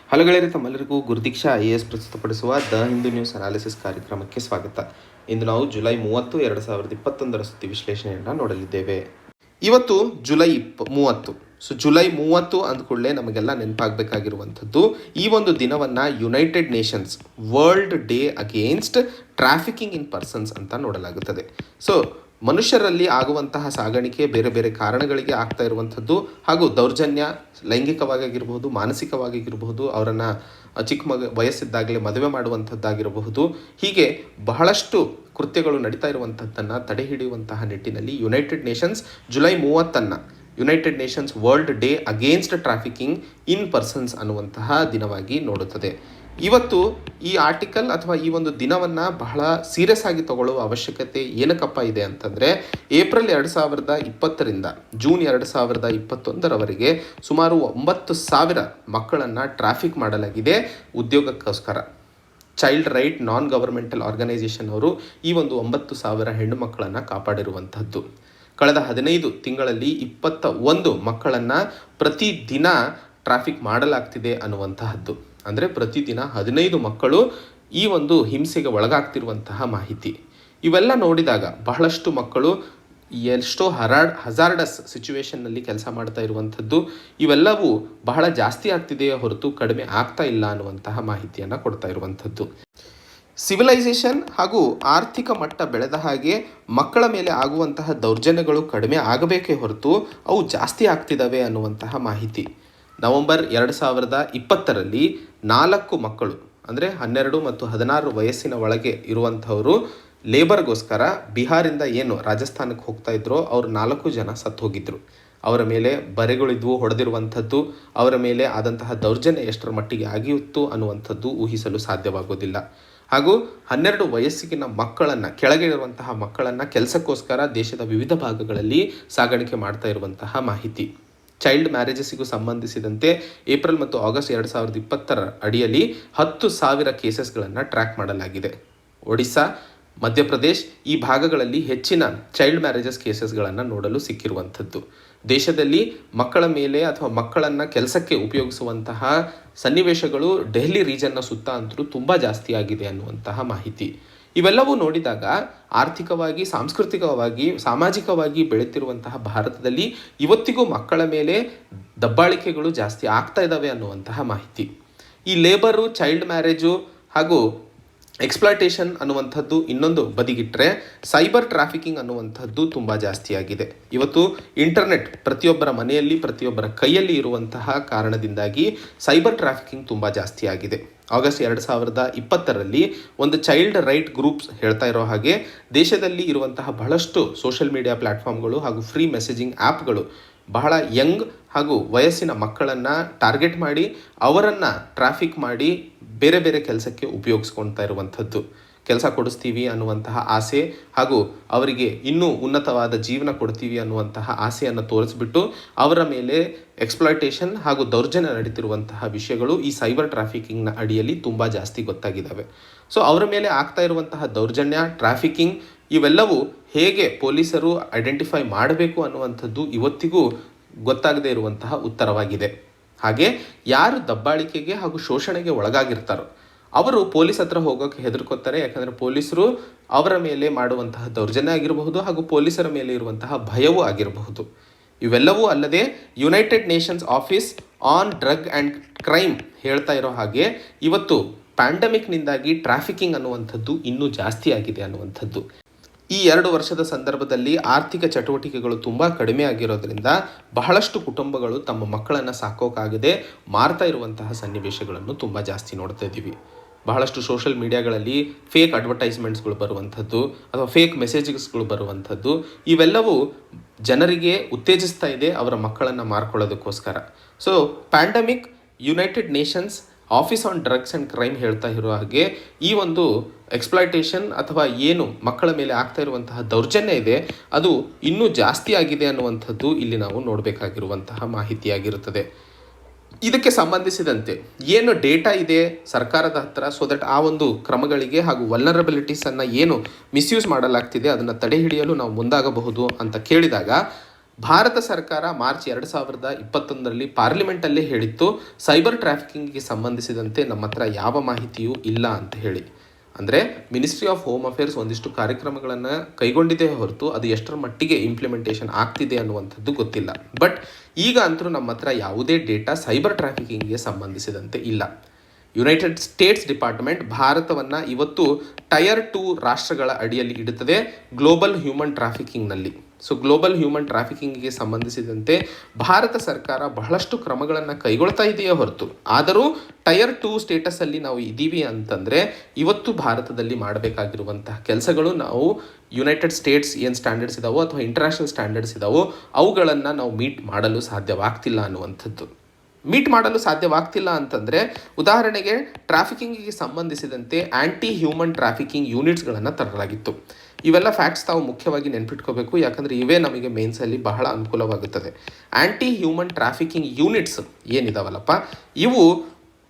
Hello ಗೆಳೆಯರೆ, ತಮ್ಮೆಲ್ಲರಿಗೂ ಗುರುದೀಕ್ಷಾ IAS ಪ್ರಸ್ತುತಪಡಿಸುವ ದ ಹಿಂದೂ ನ್ಯೂಸ್ ಅನಾಲಿಸಿಸ್ ಕಾರ್ಯಕ್ರಮಕ್ಕೆ ಸ್ವಾಗತ. ಇಂದು ನಾವು ಜುಲೈ 30, 2021 ಸುದ್ದಿ ವಿಶ್ಲೇಷಣೆಯನ್ನು ನೋಡಲಿದ್ದೇವೆ. ಇವತ್ತು ಜುಲೈ 30. ಜುಲೈ 30 ಅಂದ್ಕೂಡಲೇ ನಮಗೆಲ್ಲ ನೆನಪಾಗಬೇಕಾಗಿರುವಂಥದ್ದು ಈ ಒಂದು ದಿನವನ್ನು United Nations world day against trafficking in persons ಅಂತ ನೋಡಲಾಗುತ್ತದೆ. ಮನುಷ್ಯರಲ್ಲಿ ಆಗುವಂತಹ ಸಾಗಾಣಿಕೆ ಬೇರೆ ಬೇರೆ ಕಾರಣಗಳಿಗೆ ಆಗ್ತಾ ಇರುವಂಥದ್ದು, ಹಾಗೂ ದೌರ್ಜನ್ಯ ಲೈಂಗಿಕವಾಗಿರಬಹುದು, ಮಾನಸಿಕವಾಗಿರಬಹುದು, ಅವರನ್ನು ಚಿಕ್ಕ ವಯಸ್ಸಿದ್ದಾಗಲೇ ಮದುವೆ ಮಾಡುವಂಥದ್ದಾಗಿರಬಹುದು, ಹೀಗೆ ಬಹಳಷ್ಟು ಕೃತ್ಯಗಳು ನಡೀತಾ ಇರುವಂಥದ್ದನ್ನು ತಡೆ ಹಿಡಿಯುವಂತಹ ನಿಟ್ಟಿನಲ್ಲಿ United Nations July 30 United Nations world day against trafficking in persons ಅನ್ನುವಂತಹ ದಿನವಾಗಿ ನೋಡುತ್ತದೆ. ಇವತ್ತು ಈ ಆರ್ಟಿಕಲ್ ಅಥವಾ ಈ ಒಂದು ದಿನವನ್ನು ಬಹಳ ಸೀರಿಯಸ್ ಆಗಿ ತಗೊಳ್ಳುವ ಅವಶ್ಯಕತೆ ಏನಕ್ಕಪ್ಪ ಇದೆ ಅಂತಂದರೆ, ಏಪ್ರಿಲ್ 2020 ಜೂನ್ 2021 ಸುಮಾರು 9,000 ಮಕ್ಕಳನ್ನು ಟ್ರಾಫಿಕ್ ಮಾಡಲಾಗಿದೆ ಉದ್ಯೋಗಕ್ಕೋಸ್ಕರ. Child right non governmental organisation ಅವರು ಈ ಒಂದು 9,000 ಹೆಣ್ಣು ಮಕ್ಕಳನ್ನು ಕಾಪಾಡಿರುವಂಥದ್ದು. ಕಳೆದ 15 ತಿಂಗಳಲ್ಲಿ 21 ಮಕ್ಕಳನ್ನು ಪ್ರತಿದಿನ ಟ್ರಾಫಿಕ್ ಮಾಡಲಾಗ್ತಿದೆ ಅನ್ನುವಂತಹದ್ದು. ಅಂದರೆ ಪ್ರತಿದಿನ 15 ಮಕ್ಕಳು ಈ ಒಂದು ಹಿಂಸೆಗೆ ಒಳಗಾಗ್ತಿರುವಂತಹ ಮಾಹಿತಿ. ಇವೆಲ್ಲ ನೋಡಿದಾಗ ಬಹಳಷ್ಟು ಮಕ್ಕಳು ಎಷ್ಟೋ ಹಜಾರ್ಡಸ್ ಸಿಚುವೇಷನ್ನಲ್ಲಿ ಕೆಲಸ ಮಾಡ್ತಾ ಇರುವಂಥದ್ದು, ಇವೆಲ್ಲವೂ ಬಹಳ ಜಾಸ್ತಿ ಆಗ್ತಿದೆಯೇ ಹೊರತು ಕಡಿಮೆ ಆಗ್ತಾ ಇಲ್ಲ ಅನ್ನುವಂತಹ ಮಾಹಿತಿಯನ್ನು ಕೊಡ್ತಾ ಇರುವಂಥದ್ದು. ಸಿವಿಲೈಸೇಷನ್ ಹಾಗೂ ಆರ್ಥಿಕ ಮಟ್ಟ ಬೆಳೆದ ಹಾಗೆ ಮಕ್ಕಳ ಮೇಲೆ ಆಗುವಂತಹ ದೌರ್ಜನ್ಯಗಳು ಕಡಿಮೆ ಆಗಬೇಕೇ ಹೊರತು ಅವು ಜಾಸ್ತಿ ಆಗ್ತಿದ್ದಾವೆ ಅನ್ನುವಂತಹ ಮಾಹಿತಿ. ನವೆಂಬರ್ 2020 4 ಮಕ್ಕಳು ಅಂದರೆ 12 ಮತ್ತು 16 ವಯಸ್ಸಿನ ಒಳಗೆ ಇರುವಂಥವರು ಲೇಬರ್ಗೋಸ್ಕರ ಬಿಹಾರಿಂದ ಏನು ರಾಜಸ್ಥಾನಕ್ಕೆ ಹೋಗ್ತಾ ಇದ್ರೋ ಅವರು 4 ಜನ ಸತ್ತು ಹೋಗಿದ್ರು. ಅವರ ಮೇಲೆ ಬರೆಗಳಿದ್ವು, ಹೊಡೆದಿರುವಂಥದ್ದು, ಅವರ ಮೇಲೆ ಆದಂತಹ ದೌರ್ಜನ್ಯ ಎಷ್ಟರ ಮಟ್ಟಿಗೆ ಆಗಿತ್ತು ಅನ್ನುವಂಥದ್ದು ಊಹಿಸಲು ಸಾಧ್ಯವಾಗೋದಿಲ್ಲ. ಹಾಗೂ 12 ವಯಸ್ಸಿನ ಮಕ್ಕಳನ್ನು, ಕೆಳಗೆ ಇರುವಂತಹ ಮಕ್ಕಳನ್ನು ಕೆಲಸಕ್ಕೋಸ್ಕರ ದೇಶದ ವಿವಿಧ ಭಾಗಗಳಲ್ಲಿ ಸಾಗಾಣಿಕೆ ಮಾಡ್ತಾ ಇರುವಂತಹ ಮಾಹಿತಿ. ಚೈಲ್ಡ್ ಮ್ಯಾರೇಜಸ್ಸಿಗೂ ಸಂಬಂಧಿಸಿದಂತೆ ಏಪ್ರಿಲ್ ಮತ್ತು ಆಗಸ್ಟ್ 2020 ಅಡಿಯಲ್ಲಿ 10,000 ಕೇಸಸ್ಗಳನ್ನು ಟ್ರ್ಯಾಕ್ ಮಾಡಲಾಗಿದೆ. ಒಡಿಸ್ಸಾ, ಮಧ್ಯಪ್ರದೇಶ್ ಈ ಭಾಗಗಳಲ್ಲಿ ಹೆಚ್ಚಿನ ಚೈಲ್ಡ್ ಮ್ಯಾರೇಜಸ್ ಕೇಸಸ್ಗಳನ್ನು ನೋಡಲು ಸಿಕ್ಕಿರುವಂಥದ್ದು. ದೇಶದಲ್ಲಿ ಮಕ್ಕಳ ಮೇಲೆ ಅಥವಾ ಮಕ್ಕಳನ್ನು ಕೆಲಸಕ್ಕೆ ಉಪಯೋಗಿಸುವಂತಹ ಸನ್ನಿವೇಶಗಳು ಡೆಲ್ಲಿ ರೀಜನ್ನ ಸುತ್ತ ಅಂತೂ ತುಂಬ ಜಾಸ್ತಿ ಆಗಿದೆ ಅನ್ನುವಂತಹ ಮಾಹಿತಿ. ಇವೆಲ್ಲವೂ ನೋಡಿದಾಗ ಆರ್ಥಿಕವಾಗಿ, ಸಾಂಸ್ಕೃತಿಕವಾಗಿ, ಸಾಮಾಜಿಕವಾಗಿ ಬೆಳೆತಿರುವಂತಹ ಭಾರತದಲ್ಲಿ ಇವತ್ತಿಗೂ ಮಕ್ಕಳ ಮೇಲೆ ದಬ್ಬಾಳಿಕೆಗಳು ಜಾಸ್ತಿ ಆಗ್ತಾ ಇದ್ದಾವೆ ಅನ್ನುವಂತಹ ಮಾಹಿತಿ. ಈ ಲೇಬರು, ಚೈಲ್ಡ್ ಮ್ಯಾರೇಜು ಹಾಗೂ ಎಕ್ಸ್ಪ್ಲಾಯ್ಟೇಷನ್ ಅನ್ನುವಂಥದ್ದು ಇನ್ನೊಂದು ಬದಿಗಿಟ್ಟರೆ, ಸೈಬರ್ ಟ್ರಾಫಿಕಿಂಗ್ ಅನ್ನುವಂಥದ್ದು ತುಂಬ ಜಾಸ್ತಿ ಆಗಿದೆ. ಇವತ್ತು ಇಂಟರ್ನೆಟ್ ಪ್ರತಿಯೊಬ್ಬರ ಮನೆಯಲ್ಲಿ, ಪ್ರತಿಯೊಬ್ಬರ ಕೈಯಲ್ಲಿ ಇರುವಂತಹ ಕಾರಣದಿಂದಾಗಿ ಸೈಬರ್ ಟ್ರಾಫಿಕಿಂಗ್ ತುಂಬ ಜಾಸ್ತಿ ಆಗಿದೆ. ಆಗಸ್ಟ್ 2020 ಒಂದು ಚೈಲ್ಡ್ ರೈಟ್ ಗ್ರೂಪ್ಸ್ ಹೇಳ್ತಾ ಇರೋ ಹಾಗೆ ದೇಶದಲ್ಲಿ ಇರುವಂತಹ ಬಹಳಷ್ಟು ಸೋಷಿಯಲ್ ಮೀಡಿಯಾ ಪ್ಲ್ಯಾಟ್ಫಾರ್ಮ್ಗಳು ಹಾಗೂ ಫ್ರೀ ಮೆಸೇಜಿಂಗ್ ಆ್ಯಪ್ಗಳು ಬಹಳ ಯಂಗ್ ಹಾಗೂ ವಯಸ್ಸಿನ ಮಕ್ಕಳನ್ನು ಟಾರ್ಗೆಟ್ ಮಾಡಿ ಅವರನ್ನು ಟ್ರಾಫಿಕ್ ಮಾಡಿ ಬೇರೆ ಬೇರೆ ಕೆಲಸಕ್ಕೆ ಉಪಯೋಗಿಸ್ಕೊಳ್ತಾ ಇರುವಂಥದ್ದು. ಕೆಲಸ ಕೊಡಿಸ್ತೀವಿ ಅನ್ನುವಂತಹ ಆಸೆ ಹಾಗೂ ಅವರಿಗೆ ಇನ್ನೂ ಉನ್ನತವಾದ ಜೀವನ ಕೊಡ್ತೀವಿ ಅನ್ನುವಂತಹ ಆಸೆಯನ್ನು ತೋರಿಸ್ಬಿಟ್ಟು ಅವರ ಮೇಲೆ ಎಕ್ಸ್ಪ್ಲಾಯ್ಟೇಷನ್ ಹಾಗೂ ದೌರ್ಜನ್ಯ ನಡೀತಿರುವಂತಹ ವಿಷಯಗಳು ಈ ಸೈಬರ್ ಟ್ರಾಫಿಕಿಂಗ್ನ ಅಡಿಯಲ್ಲಿ ತುಂಬ ಜಾಸ್ತಿ ಗೊತ್ತಾಗಿದ್ದಾವೆ. ಅವರ ಮೇಲೆ ಆಗ್ತಾ ಇರುವಂತಹ ದೌರ್ಜನ್ಯ, ಟ್ರಾಫಿಕಿಂಗ್ ಇವೆಲ್ಲವೂ ಹೇಗೆ ಪೊಲೀಸರು ಐಡೆಂಟಿಫೈ ಮಾಡಬೇಕು ಅನ್ನುವಂಥದ್ದು ಇವತ್ತಿಗೂ ಗೊತ್ತಾಗದೇ ಇರುವಂತಹ ಉತ್ತರವಾಗಿದೆ. ಹಾಗೆ ಯಾರು ದಬ್ಬಾಳಿಕೆಗೆ ಹಾಗೂ ಶೋಷಣೆಗೆ ಒಳಗಾಗಿರ್ತಾರೋ ಅವರು ಪೊಲೀಸ್ ಹತ್ರ ಹೋಗೋಕ್ಕೆ ಹೆದರ್ಕೋತಾರೆ. ಯಾಕಂದರೆ ಪೊಲೀಸರು ಅವರ ಮೇಲೆ ಮಾಡುವಂತಹ ದೌರ್ಜನ್ಯ ಆಗಿರಬಹುದು ಹಾಗೂ ಪೊಲೀಸರ ಮೇಲೆ ಇರುವಂತಹ ಭಯವೂ ಆಗಿರಬಹುದು. ಇವೆಲ್ಲವೂ ಅಲ್ಲದೆ United Nations office on drug and crime ಹೇಳ್ತಾ ಇರೋ ಹಾಗೆ ಇವತ್ತು ಪ್ಯಾಂಡಮಿಕ್ನಿಂದಾಗಿ ಟ್ರಾಫಿಕಿಂಗ್ ಅನ್ನುವಂಥದ್ದು ಇನ್ನೂ ಜಾಸ್ತಿ ಆಗಿದೆ ಅನ್ನುವಂಥದ್ದು. ಈ 2 ವರ್ಷದ ಸಂದರ್ಭದಲ್ಲಿ ಆರ್ಥಿಕ ಚಟುವಟಿಕೆಗಳು ತುಂಬ ಕಡಿಮೆ ಆಗಿರೋದ್ರಿಂದ ಬಹಳಷ್ಟು ಕುಟುಂಬಗಳು ತಮ್ಮ ಮಕ್ಕಳನ್ನು ಸಾಕೋಕ್ಕಾಗದೆ ಮಾರ್ತಾ ಇರುವಂತಹ ಸನ್ನಿವೇಶಗಳನ್ನು ತುಂಬ ಜಾಸ್ತಿ ನೋಡ್ತಾ ಇದ್ದೀವಿ. ಬಹಳಷ್ಟು ಸೋಷಿಯಲ್ ಮೀಡಿಯಾಗಳಲ್ಲಿ ಫೇಕ್ ಅಡ್ವರ್ಟೈಸ್ಮೆಂಟ್ಸ್ಗಳು ಬರುವಂಥದ್ದು ಅಥವಾ ಫೇಕ್ ಮೆಸೇಜಸ್ಗಳು ಬರುವಂಥದ್ದು ಇವೆಲ್ಲವೂ ಜನರಿಗೆ ಉತ್ತೇಜಿಸ್ತಾ ಇದೆ ಅವರ ಮಕ್ಕಳನ್ನು ಮಾರ್ಕೊಳ್ಳೋದಕ್ಕೋಸ್ಕರ. Pandemic, United Nations office on drugs and crime ಹೇಳ್ತಾ ಇರೋ ಹಾಗೆ ಈ ಒಂದು ಎಕ್ಸ್ಪ್ಲಾಯ್ಟೇಷನ್ ಅಥವಾ ಏನು ಮಕ್ಕಳ ಮೇಲೆ ಆಗ್ತಾ ಇರುವಂತಹ ದೌರ್ಜನ್ಯ ಇದೆ ಅದು ಇನ್ನೂ ಜಾಸ್ತಿ ಆಗಿದೆ ಅನ್ನುವಂಥದ್ದು ಇಲ್ಲಿ ನಾವು ನೋಡಬೇಕಾಗಿರುವಂತಹ ಮಾಹಿತಿಯಾಗಿರುತ್ತದೆ. ಇದಕ್ಕೆ ಸಂಬಂಧಿಸಿದಂತೆ ಏನು ಡೇಟಾ ಇದೆ ಸರ್ಕಾರದ ಹತ್ರ, ಸೊ ದಟ್ ಆ ಒಂದು ಕ್ರಮಗಳಿಗೆ ಹಾಗೂ ವಲ್ನರಬಿಲಿಟೀಸನ್ನು ಏನು ಮಿಸ್ಯೂಸ್ ಮಾಡಲಾಗ್ತಿದೆ ಅದನ್ನು ತಡೆ ಹಿಡಿಯಲು ನಾವು ಮುಂದಾಗಬಹುದು ಅಂತ ಕೇಳಿದಾಗ ಭಾರತ ಸರ್ಕಾರ ಮಾರ್ಚ್ 2021ರಲ್ಲಿ ಪಾರ್ಲಿಮೆಂಟಲ್ಲೇ ಹೇಳಿತ್ತು, ಸೈಬರ್ ಟ್ರಾಫಿಕಿಂಗ್ಗೆ ಸಂಬಂಧಿಸಿದಂತೆ ನಮ್ಮ ಹತ್ರ ಯಾವ ಮಾಹಿತಿಯೂ ಇಲ್ಲ ಅಂತ ಹೇಳಿ. ಅಂದರೆ ಮಿನಿಸ್ಟ್ರಿ ಆಫ್ ಹೋಮ್ ಅಫೇರ್ಸ್ ಒಂದಿಷ್ಟು ಕಾರ್ಯಕ್ರಮಗಳನ್ನು ಕೈಗೊಂಡಿದೆ ಹೊರತು ಅದು ಎಷ್ಟರ ಮಟ್ಟಿಗೆ ಇಂಪ್ಲಿಮೆಂಟೇಷನ್ ಆಗ್ತಿದೆ ಅನ್ನುವಂಥದ್ದು ಗೊತ್ತಿಲ್ಲ. ಬಟ್ ಈಗ ಅಂತೂ ನಮ್ಮ ಹತ್ರ ಯಾವುದೇ ಡೇಟಾ ಸೈಬರ್ ಟ್ರಾಫಿಕಿಂಗ್ಗೆ ಸಂಬಂಧಿಸಿದಂತೆ ಇಲ್ಲ. ಯುನೈಟೆಡ್ ಸ್ಟೇಟ್ಸ್ ಡಿಪಾರ್ಟ್ಮೆಂಟ್ ಭಾರತವನ್ನು ಇವತ್ತು ಟೈರ್ 2 ರಾಷ್ಟ್ರಗಳ ಅಡಿಯಲ್ಲಿ ಇಡುತ್ತದೆ ಗ್ಲೋಬಲ್ ಹ್ಯೂಮನ್ ಟ್ರಾಫಿಕಿಂಗ್ನಲ್ಲಿ. ಸೊ ಗ್ಲೋಬಲ್ ಹ್ಯೂಮನ್ ಟ್ರಾಫಿಕಿಂಗ್ಗೆ ಸಂಬಂಧಿಸಿದಂತೆ ಭಾರತ ಸರ್ಕಾರ ಬಹಳಷ್ಟು ಕ್ರಮಗಳನ್ನು ಕೈಗೊಳ್ತಾ ಇದೆಯೇ ಹೊರತು, ಆದರೂ ಟೈರ್ 2 ಸ್ಟೇಟಸಲ್ಲಿ ನಾವು ಇದ್ದೀವಿ ಅಂತಂದರೆ ಇವತ್ತು ಭಾರತದಲ್ಲಿ ಮಾಡಬೇಕಾಗಿರುವಂತಹ ಕೆಲಸಗಳು ನಾವು ಯುನೈಟೆಡ್ ಸ್ಟೇಟ್ಸ್ ಏನು ಸ್ಟ್ಯಾಂಡರ್ಡ್ಸ್ ಇದಾವೋ ಅಥವಾ ಇಂಟರ್ನ್ಯಾಷನಲ್ ಸ್ಟ್ಯಾಂಡರ್ಡ್ಸ್ ಇದಾವೋ ಅವುಗಳನ್ನು ನಾವು ಮೀಟ್ ಮಾಡಲು ಸಾಧ್ಯವಾಗ್ತಿಲ್ಲ ಅನ್ನುವಂಥದ್ದು. ಮೀಟ್ ಮಾಡಲು ಸಾಧ್ಯವಾಗ್ತಿಲ್ಲ ಅಂತಂದರೆ, ಉದಾಹರಣೆಗೆ ಟ್ರಾಫಿಕಿಂಗಿಗೆ ಸಂಬಂಧಿಸಿದಂತೆ ಆ್ಯಂಟಿ ಹ್ಯೂಮನ್ ಟ್ರಾಫಿಕಿಂಗ್ ಯೂನಿಟ್ಸ್ಗಳನ್ನು ತರಲಾಗಿತ್ತು. ಇವೆಲ್ಲ ಫ್ಯಾಕ್ಟ್ಸ್ ತಾವು ಮುಖ್ಯವಾಗಿ ನೆನ್ಪಿಟ್ಕೋಬೇಕು, ಯಾಕಂದರೆ ಇವೇ ನಮಗೆ ಮೇನ್ಸಲ್ಲಿ ಬಹಳ ಅನುಕೂಲವಾಗುತ್ತದೆ. ಆ್ಯಂಟಿ ಹ್ಯೂಮನ್ ಟ್ರಾಫಿಕಿಂಗ್ ಯೂನಿಟ್ಸ್ ಏನಿದಾವಲ್ಲಪ್ಪ, ಇವು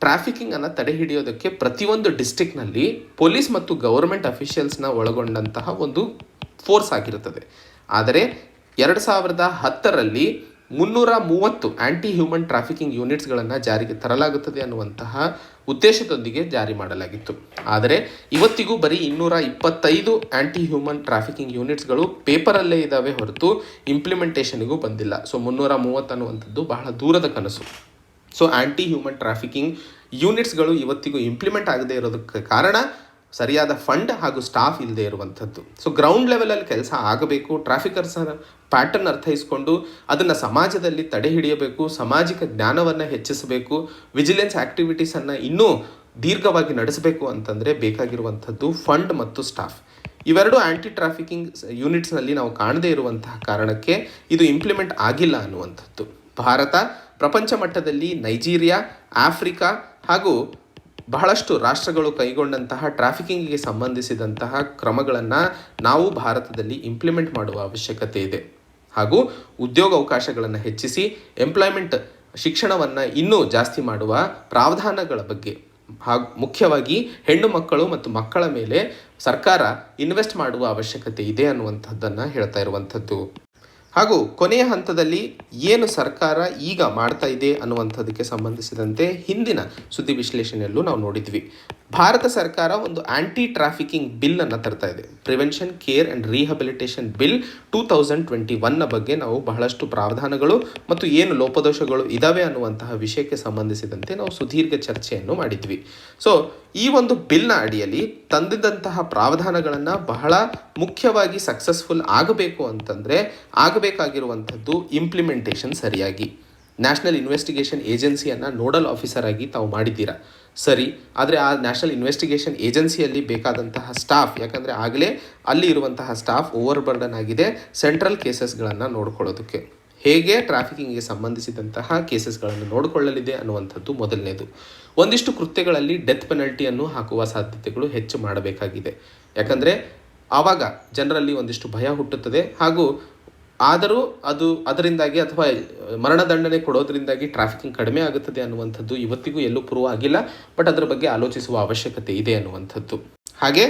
ಟ್ರಾಫಿಕಿಂಗನ್ನು ತಡೆ ಹಿಡಿಯೋದಕ್ಕೆ ಪ್ರತಿಯೊಂದು ಡಿಸ್ಟ್ರಿಕ್ನಲ್ಲಿ ಪೊಲೀಸ್ ಮತ್ತು ಗೌರ್ಮೆಂಟ್ ಅಫಿಷಿಯಲ್ಸ್ನ ಒಳಗೊಂಡಂತಹ ಒಂದು ಫೋರ್ಸ್ ಆಗಿರುತ್ತದೆ. ಆದರೆ 2010ರಲ್ಲಿ 330 ಆ್ಯಂಟಿ ಹ್ಯೂಮನ್ ಟ್ರಾಫಿಕಿಂಗ್ ಯೂನಿಟ್ಸ್ಗಳನ್ನು ಜಾರಿಗೆ ತರಲಾಗುತ್ತದೆ ಅನ್ನುವಂತಹ ಉದ್ದೇಶದೊಂದಿಗೆ ಜಾರಿ ಮಾಡಲಾಗಿತ್ತು. ಆದರೆ ಇವತ್ತಿಗೂ ಬರೀ 225 ಆ್ಯಂಟಿ ಹ್ಯೂಮನ್ ಟ್ರಾಫಿಕಿಂಗ್ ಯೂನಿಟ್ಸ್ಗಳು ಪೇಪರಲ್ಲೇ ಇದ್ದಾವೆ ಹೊರತು ಇಂಪ್ಲಿಮೆಂಟೇಷನ್ಗೂ ಬಂದಿಲ್ಲ. ಸೊ 330 ಅನ್ನುವಂಥದ್ದು ಬಹಳ ದೂರದ ಕನಸು. ಸೊ ಆ್ಯಂಟಿ ಹ್ಯೂಮನ್ ಟ್ರಾಫಿಕಿಂಗ್ ಯೂನಿಟ್ಸ್ಗಳು ಇವತ್ತಿಗೂ ಇಂಪ್ಲಿಮೆಂಟ್ ಆಗದೇ ಇರೋದಕ್ಕೆ ಕಾರಣ ಸರಿಯಾದ ಫಂಡ್ ಹಾಗೂ ಸ್ಟಾಫ್ ಇಲ್ಲದೆ ಇರುವಂಥದ್ದು. ಸೊ ಗ್ರೌಂಡ್ ಲೆವೆಲಲ್ಲಿ ಕೆಲಸ ಆಗಬೇಕು, ಟ್ರಾಫಿಕರ್ಸ್ ಪ್ಯಾಟರ್ನ್ ಅರ್ಥೈಸ್ಕೊಂಡು ಅದನ್ನು ಸಮಾಜದಲ್ಲಿ ತಡೆ ಹಿಡಿಯಬೇಕು, ಸಾಮಾಜಿಕ ಜ್ಞಾನವನ್ನು ಹೆಚ್ಚಿಸಬೇಕು, ವಿಜಿಲೆನ್ಸ್ ಆ್ಯಕ್ಟಿವಿಟೀಸನ್ನು ಇನ್ನೂ ದೀರ್ಘವಾಗಿ ನಡೆಸಬೇಕು ಅಂತಂದರೆ ಬೇಕಾಗಿರುವಂಥದ್ದು ಫಂಡ್ ಮತ್ತು ಸ್ಟಾಫ್. ಇವೆರಡು ಆ್ಯಂಟಿ ಟ್ರಾಫಿಕಿಂಗ್ ಯೂನಿಟ್ಸ್ನಲ್ಲಿ ನಾವು ಕಾಣದೇ ಇರುವಂತಹ ಕಾರಣಕ್ಕೆ ಇದು ಇಂಪ್ಲಿಮೆಂಟ್ ಆಗಿಲ್ಲ ಅನ್ನುವಂಥದ್ದು. ಭಾರತ ಪ್ರಪಂಚ ಮಟ್ಟದಲ್ಲಿ ನೈಜೀರಿಯಾ, ಆಫ್ರಿಕಾ ಹಾಗೂ ಬಹಳಷ್ಟು ರಾಷ್ಟ್ರಗಳು ಕೈಗೊಂಡಂತಹ ಟ್ರಾಫಿಕಿಂಗಿಗೆ ಸಂಬಂಧಿಸಿದಂತಹ ಕ್ರಮಗಳನ್ನು ನಾವು ಭಾರತದಲ್ಲಿ ಇಂಪ್ಲಿಮೆಂಟ್ ಮಾಡುವ ಅವಶ್ಯಕತೆ ಇದೆ. ಹಾಗೂ ಉದ್ಯೋಗ ಅವಕಾಶಗಳನ್ನು ಹೆಚ್ಚಿಸಿ ಎಂಪ್ಲಾಯ್ಮೆಂಟ್ ಶಿಕ್ಷಣವನ್ನು ಇನ್ನೂ ಜಾಸ್ತಿ ಮಾಡುವ ಪ್ರಾವಧಾನಗಳ ಬಗ್ಗೆ ಹಾಗೂ ಮುಖ್ಯವಾಗಿ ಹೆಣ್ಣು ಮಕ್ಕಳು ಮತ್ತು ಮಕ್ಕಳ ಮೇಲೆ ಸರ್ಕಾರ ಇನ್ವೆಸ್ಟ್ ಮಾಡುವ ಅವಶ್ಯಕತೆ ಇದೆ ಅನ್ನುವಂಥದ್ದನ್ನು ಹೇಳ್ತಾ ಇರುವಂಥದ್ದು. ಹಾಗೂ ಕೊನೆಯ ಹಂತದಲ್ಲಿ ಏನು ಸರ್ಕಾರ ಈಗ ಮಾಡ್ತಾ ಇದೆ ಅನ್ನುವಂಥದ್ದಕ್ಕೆ ಸಂಬಂಧಿಸಿದಂತೆ ಹಿಂದಿನ ಸುದ್ದಿ ವಿಶ್ಲೇಷಣೆಯಲ್ಲೂ ನಾವು ನೋಡಿದ್ವಿ. ಭಾರತ ಸರ್ಕಾರ ಒಂದು ಆ್ಯಂಟಿ ಟ್ರಾಫಿಕಿಂಗ್ ಬಿಲ್ಲನ್ನು ತರ್ತಾ ಇದೆ. Prevention, care and rehabilitation bill 2021ನ ಬಗ್ಗೆ ನಾವು ಬಹಳಷ್ಟು ಪ್ರಾವಧಾನಗಳು ಮತ್ತು ಏನು ಲೋಪದೋಷಗಳು ಇದ್ದಾವೆ ಅನ್ನುವಂತಹ ವಿಷಯಕ್ಕೆ ಸಂಬಂಧಿಸಿದಂತೆ ನಾವು ಸುದೀರ್ಘ ಚರ್ಚೆಯನ್ನು ಮಾಡಿದ್ವಿ. ಸೊ ಈ ಒಂದು ಬಿಲ್ನ ಅಡಿಯಲ್ಲಿ ತಂದಿದ್ದಂತಹ ಪ್ರಾವಧಾನಗಳನ್ನು ಬಹಳ ಮುಖ್ಯವಾಗಿ ಸಕ್ಸಸ್ಫುಲ್ ಆಗಬೇಕು ಅಂತಂದರೆ ಆಗಬೇಕಾಗಿರುವಂಥದ್ದು ಇಂಪ್ಲಿಮೆಂಟೇಷನ್ ಸರಿಯಾಗಿ. ನ್ಯಾಷನಲ್ ಇನ್ವೆಸ್ಟಿಗೇಷನ್ ಏಜೆನ್ಸಿಯನ್ನು ನೋಡಲ್ ಆಫೀಸರ್ ಆಗಿ ತಾವು ಮಾಡಿದ್ದೀರಾ ಸರಿ, ಆದರೆ ಆ ನ್ಯಾಷನಲ್ ಇನ್ವೆಸ್ಟಿಗೇಷನ್ ಏಜೆನ್ಸಿಯಲ್ಲಿ ಬೇಕಾದಂತಹ ಸ್ಟಾಫ್, ಯಾಕಂದರೆ ಆಗಲೇ ಅಲ್ಲಿ ಇರುವಂತಹ ಸ್ಟಾಫ್ ಓವರ್ ಬರ್ಡನ್ ಆಗಿದೆ ಸೆಂಟ್ರಲ್ ಕೇಸಸ್ಗಳನ್ನು ನೋಡ್ಕೊಳ್ಳೋದಕ್ಕೆ. ಹೇಗೆ ಟ್ರಾಫಿಕಿಂಗ್ಗೆ ಸಂಬಂಧಿಸಿದಂತಹ ಕೇಸಸ್ಗಳನ್ನು ನೋಡಿಕೊಳ್ಳಲಿದೆ ಅನ್ನುವಂಥದ್ದು ಮೊದಲನೇದು. ಒಂದಿಷ್ಟು ಕೃತ್ಯಗಳಲ್ಲಿ ಡೆತ್ ಪೆನಲ್ಟಿಯನ್ನು ಹಾಕುವ ಸಾಧ್ಯತೆಗಳು ಹೆಚ್ಚು ಮಾಡಬೇಕಾಗಿದೆ. ಯಾಕಂದರೆ ಆವಾಗ ಜನರಲ್ಲಿ ಒಂದಿಷ್ಟು ಭಯ ಹುಟ್ಟುತ್ತದೆ. ಹಾಗೂ ಆದರೂ ಅದರಿಂದಾಗಿ ಅಥವಾ ಮರಣದಂಡನೆ ಕೊಡೋದ್ರಿಂದಾಗಿ ಟ್ರಾಫಿಕಿಂಗ್ ಕಡಿಮೆ ಆಗುತ್ತದೆ ಅನ್ನುವಂಥದ್ದು ಇವತ್ತಿಗೂ ಎಲ್ಲೂ ಪ್ರೂವ್ ಆಗಿಲ್ಲ. ಬಟ್ ಅದರ ಬಗ್ಗೆ ಆಲೋಚಿಸುವ ಅವಶ್ಯಕತೆ ಇದೆ ಅನ್ನುವಂಥದ್ದು. ಹಾಗೆ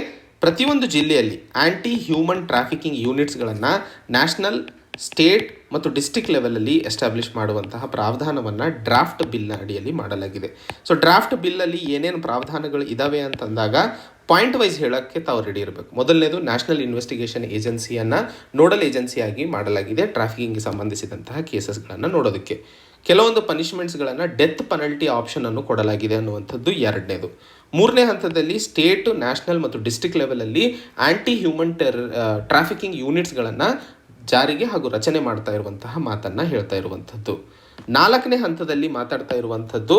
ಪ್ರತಿಯೊಂದು ಜಿಲ್ಲೆಯಲ್ಲಿ ಆ್ಯಂಟಿ ಹ್ಯೂಮನ್ ಟ್ರಾಫಿಕಿಂಗ್ ಯೂನಿಟ್ಸ್ಗಳನ್ನು ನ್ಯಾಷನಲ್, ಸ್ಟೇಟ್ ಮತ್ತು ಡಿಸ್ಟ್ರಿಕ್ಟ್ ಲೆವೆಲಲ್ಲಿ ಎಸ್ಟಾಬ್ಲಿಷ್ ಮಾಡುವಂತಹ ಪ್ರಾವಧಾನವನ್ನು ಡ್ರಾಫ್ಟ್ ಬಿಲ್ನ ಅಡಿಯಲ್ಲಿ ಮಾಡಲಾಗಿದೆ. ಸೊ ಡ್ರಾಫ್ಟ್ ಬಿಲ್ಲಲ್ಲಿ ಏನೇನು ಪ್ರಾವಧಾನಗಳು ಇದ್ದಾವೆ ಅಂತಂದಾಗ ಪಾಯಿಂಟ್ ವೈಸ್ ಹೇಳೋಕ್ಕೆ ತಾವು ರೆಡಿ ಇರಬೇಕು. ಮೊದಲನೇದು, ನ್ಯಾಷನಲ್ ಇನ್ವೆಸ್ಟಿಗೇಷನ್ ಏಜೆನ್ಸಿಯನ್ನು ನೋಡಲ್ ಏಜೆನ್ಸಿಯಾಗಿ ಮಾಡಲಾಗಿದೆ ಟ್ರಾಫಿಕಿಂಗ್ಗೆ ಸಂಬಂಧಿಸಿದಂತಹ ಕೇಸಸ್ಗಳನ್ನು ನೋಡೋದಕ್ಕೆ. ಕೆಲವೊಂದು ಪನಿಷ್ಮೆಂಟ್ಸ್ಗಳನ್ನು ಡೆತ್ ಪೆನಲ್ಟಿ ಆಪ್ಷನನ್ನು ಕೊಡಲಾಗಿದೆ ಅನ್ನುವಂಥದ್ದು ಎರಡನೇದು. ಮೂರನೇ ಹಂತದಲ್ಲಿ ಸ್ಟೇಟ್, ನ್ಯಾಷನಲ್ ಮತ್ತು ಡಿಸ್ಟ್ರಿಕ್ಟ್ ಲೆವೆಲಲ್ಲಿ ಆ್ಯಂಟಿ ಹ್ಯೂಮನ್ ಟ್ರಾಫಿಕಿಂಗ್ ಯೂನಿಟ್ಸ್ಗಳನ್ನು ಜಾರಿಗೆ ಹಾಗೂ ರಚನೆ ಮಾಡ್ತಾ ಇರುವಂತಹ ಮಾತನ್ನು ಹೇಳ್ತಾ ಇರುವಂಥದ್ದು. ನಾಲ್ಕನೇ ಹಂತದಲ್ಲಿ ಮಾತಾಡ್ತಾ ಇರುವಂಥದ್ದು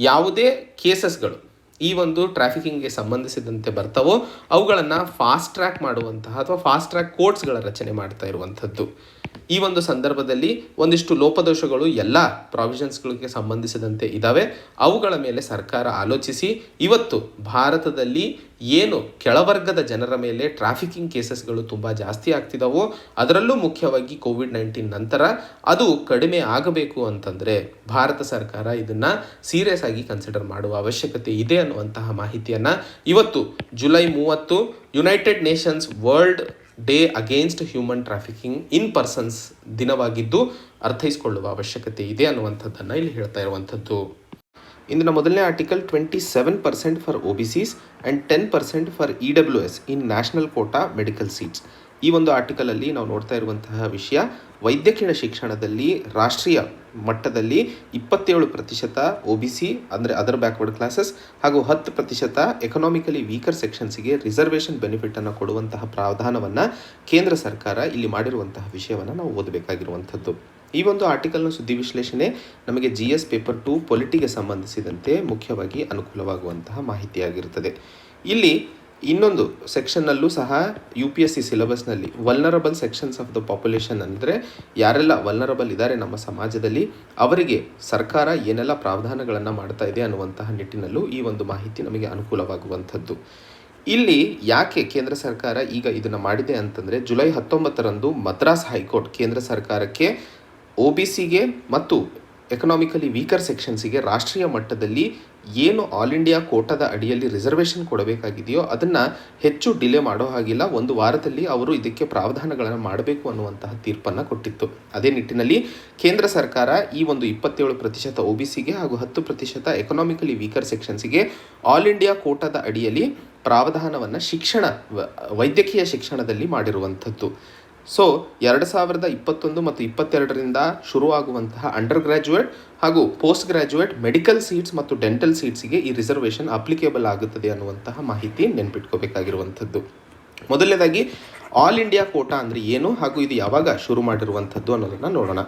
ಯಾವುದೇ ಕೇಸಸ್ಗಳು ಈ ಒಂದು ಟ್ರಾಫಿಕಿಂಗ್ಗೆ ಸಂಬಂಧಿಸಿದಂತೆ ಬರ್ತಾವೋ ಅವುಗಳನ್ನು ಫಾಸ್ಟ್ ಟ್ರ್ಯಾಕ್ ಮಾಡುವಂತಹ ಅಥವಾ ಫಾಸ್ಟ್ ಟ್ರ್ಯಾಕ್ ಕೋರ್ಟ್ಸ್ಗಳ ರಚನೆ ಮಾಡ್ತಾ ಇರುವಂಥದ್ದು. ಈ ಒಂದು ಸಂದರ್ಭದಲ್ಲಿ ಒಂದಿಷ್ಟು ಲೋಪದೋಷಗಳು ಎಲ್ಲ ಪ್ರಾವಿಷನ್ಸ್ಗಳಿಗೆ ಸಂಬಂಧಿಸಿದಂತೆ ಇದ್ದಾವೆ. ಅವುಗಳ ಮೇಲೆ ಸರ್ಕಾರ ಆಲೋಚಿಸಿ ಇವತ್ತು ಭಾರತದಲ್ಲಿ ಏನು ಕೆಳವರ್ಗದ ಜನರ ಮೇಲೆ ಟ್ರಾಫಿಕಿಂಗ್ ಕೇಸಸ್ಗಳು ತುಂಬ ಜಾಸ್ತಿ ಆಗ್ತಿದ್ದಾವೋ, ಅದರಲ್ಲೂ ಮುಖ್ಯವಾಗಿ ಕೋವಿಡ್-19 ನಂತರ ಅದು ಕಡಿಮೆ ಆಗಬೇಕು ಅಂತಂದರೆ ಭಾರತ ಸರ್ಕಾರ ಇದನ್ನು ಸೀರಿಯಸ್ ಆಗಿ ಕನ್ಸಿಡರ್ ಮಾಡುವ ಅವಶ್ಯಕತೆ ಇದೆ ಅನ್ನುವಂತಹ ಮಾಹಿತಿಯನ್ನು ಇವತ್ತು July 30 United Nations world day against human trafficking in persons ದಿನವಾಗಿದ್ದು ಅರ್ಥೈಸಿಕೊಳ್ಳುವ ಅವಶ್ಯಕತೆ ಇದೆ ಅನ್ನುವಂಥದ್ದನ್ನು ಇಲ್ಲಿ ಹೇಳ್ತಾ ಇರುವಂಥದ್ದು. ಇಂದಿನ ಮೊದಲನೇ article 27% for OBCs and 10% for EWS in national quota medical seats. ಈ ಒಂದು ಆರ್ಟಿಕಲಲ್ಲಿ ನಾವು ನೋಡ್ತಾ ಇರುವಂತಹ ವಿಷಯ, ವೈದ್ಯಕೀಯ ಶಿಕ್ಷಣದಲ್ಲಿ ರಾಷ್ಟ್ರೀಯ ಮಟ್ಟದಲ್ಲಿ 27% OBC ಅಂದರೆ ಅದರ್ ಬ್ಯಾಕ್ವರ್ಡ್ ಕ್ಲಾಸಸ್ ಹಾಗೂ 10% ಎಕನಾಮಿಕಲಿ ವೀಕರ್ ಸೆಕ್ಷನ್ಸಿಗೆ ರಿಸರ್ವೇಷನ್ ಬೆನಿಫಿಟನ್ನು ಕೊಡುವಂತಹ ಪ್ರಾವಧಾನವನ್ನು ಕೇಂದ್ರ ಸರ್ಕಾರ ಇಲ್ಲಿ ಮಾಡಿರುವಂತಹ ವಿಷಯವನ್ನು ನಾವು ಓದಬೇಕಾಗಿರುವಂಥದ್ದು. ಈ ಒಂದು ಆರ್ಟಿಕಲ್ನ ಸುದ್ದಿ ವಿಶ್ಲೇಷಣೆ ನಮಗೆ GS ಪೇಪರ್ 2 ಪೊಲಿಟಿಗೆ ಸಂಬಂಧಿಸಿದಂತೆ ಮುಖ್ಯವಾಗಿ ಅನುಕೂಲವಾಗುವಂತಹ ಮಾಹಿತಿಯಾಗಿರುತ್ತದೆ. ಇಲ್ಲಿ ಇನ್ನೊಂದು ಸೆಕ್ಷನ್ನಲ್ಲೂ ಸಹ UPSC ಸಿಲೆಬಸ್ನಲ್ಲಿ vulnerable sections of the population ಅಂದರೆ ಯಾರೆಲ್ಲ ವಲ್ನರಬಲ್ ಇದ್ದಾರೆ ನಮ್ಮ ಸಮಾಜದಲ್ಲಿ ಅವರಿಗೆ ಸರ್ಕಾರ ಏನೆಲ್ಲ ಪ್ರಾವಧಾನಗಳನ್ನು ಮಾಡ್ತಾ ಇದೆ ಅನ್ನುವಂತಹ ನಿಟ್ಟಿನಲ್ಲೂ ಈ ಒಂದು ಮಾಹಿತಿ ನಮಗೆ ಅನುಕೂಲವಾಗುವಂಥದ್ದು. ಇಲ್ಲಿ ಯಾಕೆ ಕೇಂದ್ರ ಸರ್ಕಾರ ಈಗ ಇದನ್ನು ಮಾಡಿದೆ ಅಂತಂದರೆ, ಜುಲೈ 19ರಂದು ಮದ್ರಾಸ್ ಹೈಕೋರ್ಟ್ ಕೇಂದ್ರ ಸರ್ಕಾರಕ್ಕೆ OBCಗೆ ಮತ್ತು ಎಕನಾಮಿಕಲಿ ವೀಕರ್ ಸೆಕ್ಷನ್ಸಿಗೆ ರಾಷ್ಟ್ರೀಯ ಮಟ್ಟದಲ್ಲಿ ಏನು ಆಲ್ ಇಂಡಿಯಾ ಕೋಟಾದ ಅಡಿಯಲ್ಲಿ ರಿಸರ್ವೇಷನ್ ಕೊಡಬೇಕಾಗಿದೆಯೋ ಅದನ್ನು ಹೆಚ್ಚು ಡಿಲೇ ಮಾಡೋ ಹಾಗಿಲ್ಲ, 1 ವಾರದಲ್ಲಿ ಅವರು ಇದಕ್ಕೆ ಪ್ರಾವಧಾನಗಳನ್ನು ಮಾಡಬೇಕು ಅನ್ನುವಂತಹ ತೀರ್ಪನ್ನು ಕೊಟ್ಟಿತ್ತು. ಅದೇ ನಿಟ್ಟಿನಲ್ಲಿ ಕೇಂದ್ರ ಸರ್ಕಾರ ಈ ಒಂದು 27% OBCಗೆ ಹಾಗೂ 10% ಎಕನಾಮಿಕಲಿ ವೀಕರ್ ಸೆಕ್ಷನ್ಸಿಗೆ ಆಲ್ ಇಂಡಿಯಾ ಕೋಟಾದ ಅಡಿಯಲ್ಲಿ ಪ್ರಾವಧಾನವನ್ನು ವೈದ್ಯಕೀಯ ಶಿಕ್ಷಣದಲ್ಲಿ ಮಾಡಿರುವಂಥದ್ದು. ಸೊ 2021 ಮತ್ತು 2022ರಿಂದ ಶುರುವಾಗುವಂತಹ ಅಂಡರ್ ಗ್ರ್ಯಾಜುಯೇಟ್ ಹಾಗೂ ಪೋಸ್ಟ್ ಗ್ರ್ಯಾಜುಯೇಟ್ ಮೆಡಿಕಲ್ ಸೀಟ್ಸ್ ಮತ್ತು ಡೆಂಟಲ್ ಸೀಟ್ಸಿಗೆ ಈ ರಿಸರ್ವೇಷನ್ ಅಪ್ಲಿಕೇಬಲ್ ಆಗುತ್ತದೆ ಅನ್ನುವಂತಹ ಮಾಹಿತಿ ನೆನಪಿಟ್ಕೋಬೇಕಾಗಿರುವಂಥದ್ದು. ಮೊದಲನೇದಾಗಿ ಆಲ್ ಇಂಡಿಯಾ ಕೋಟಾ ಅಂದರೆ ಏನು ಹಾಗೂ ಇದು ಯಾವಾಗ ಶುರು ಮಾಡಿರುವಂಥದ್ದು ಅನ್ನೋದನ್ನು ನೋಡೋಣ.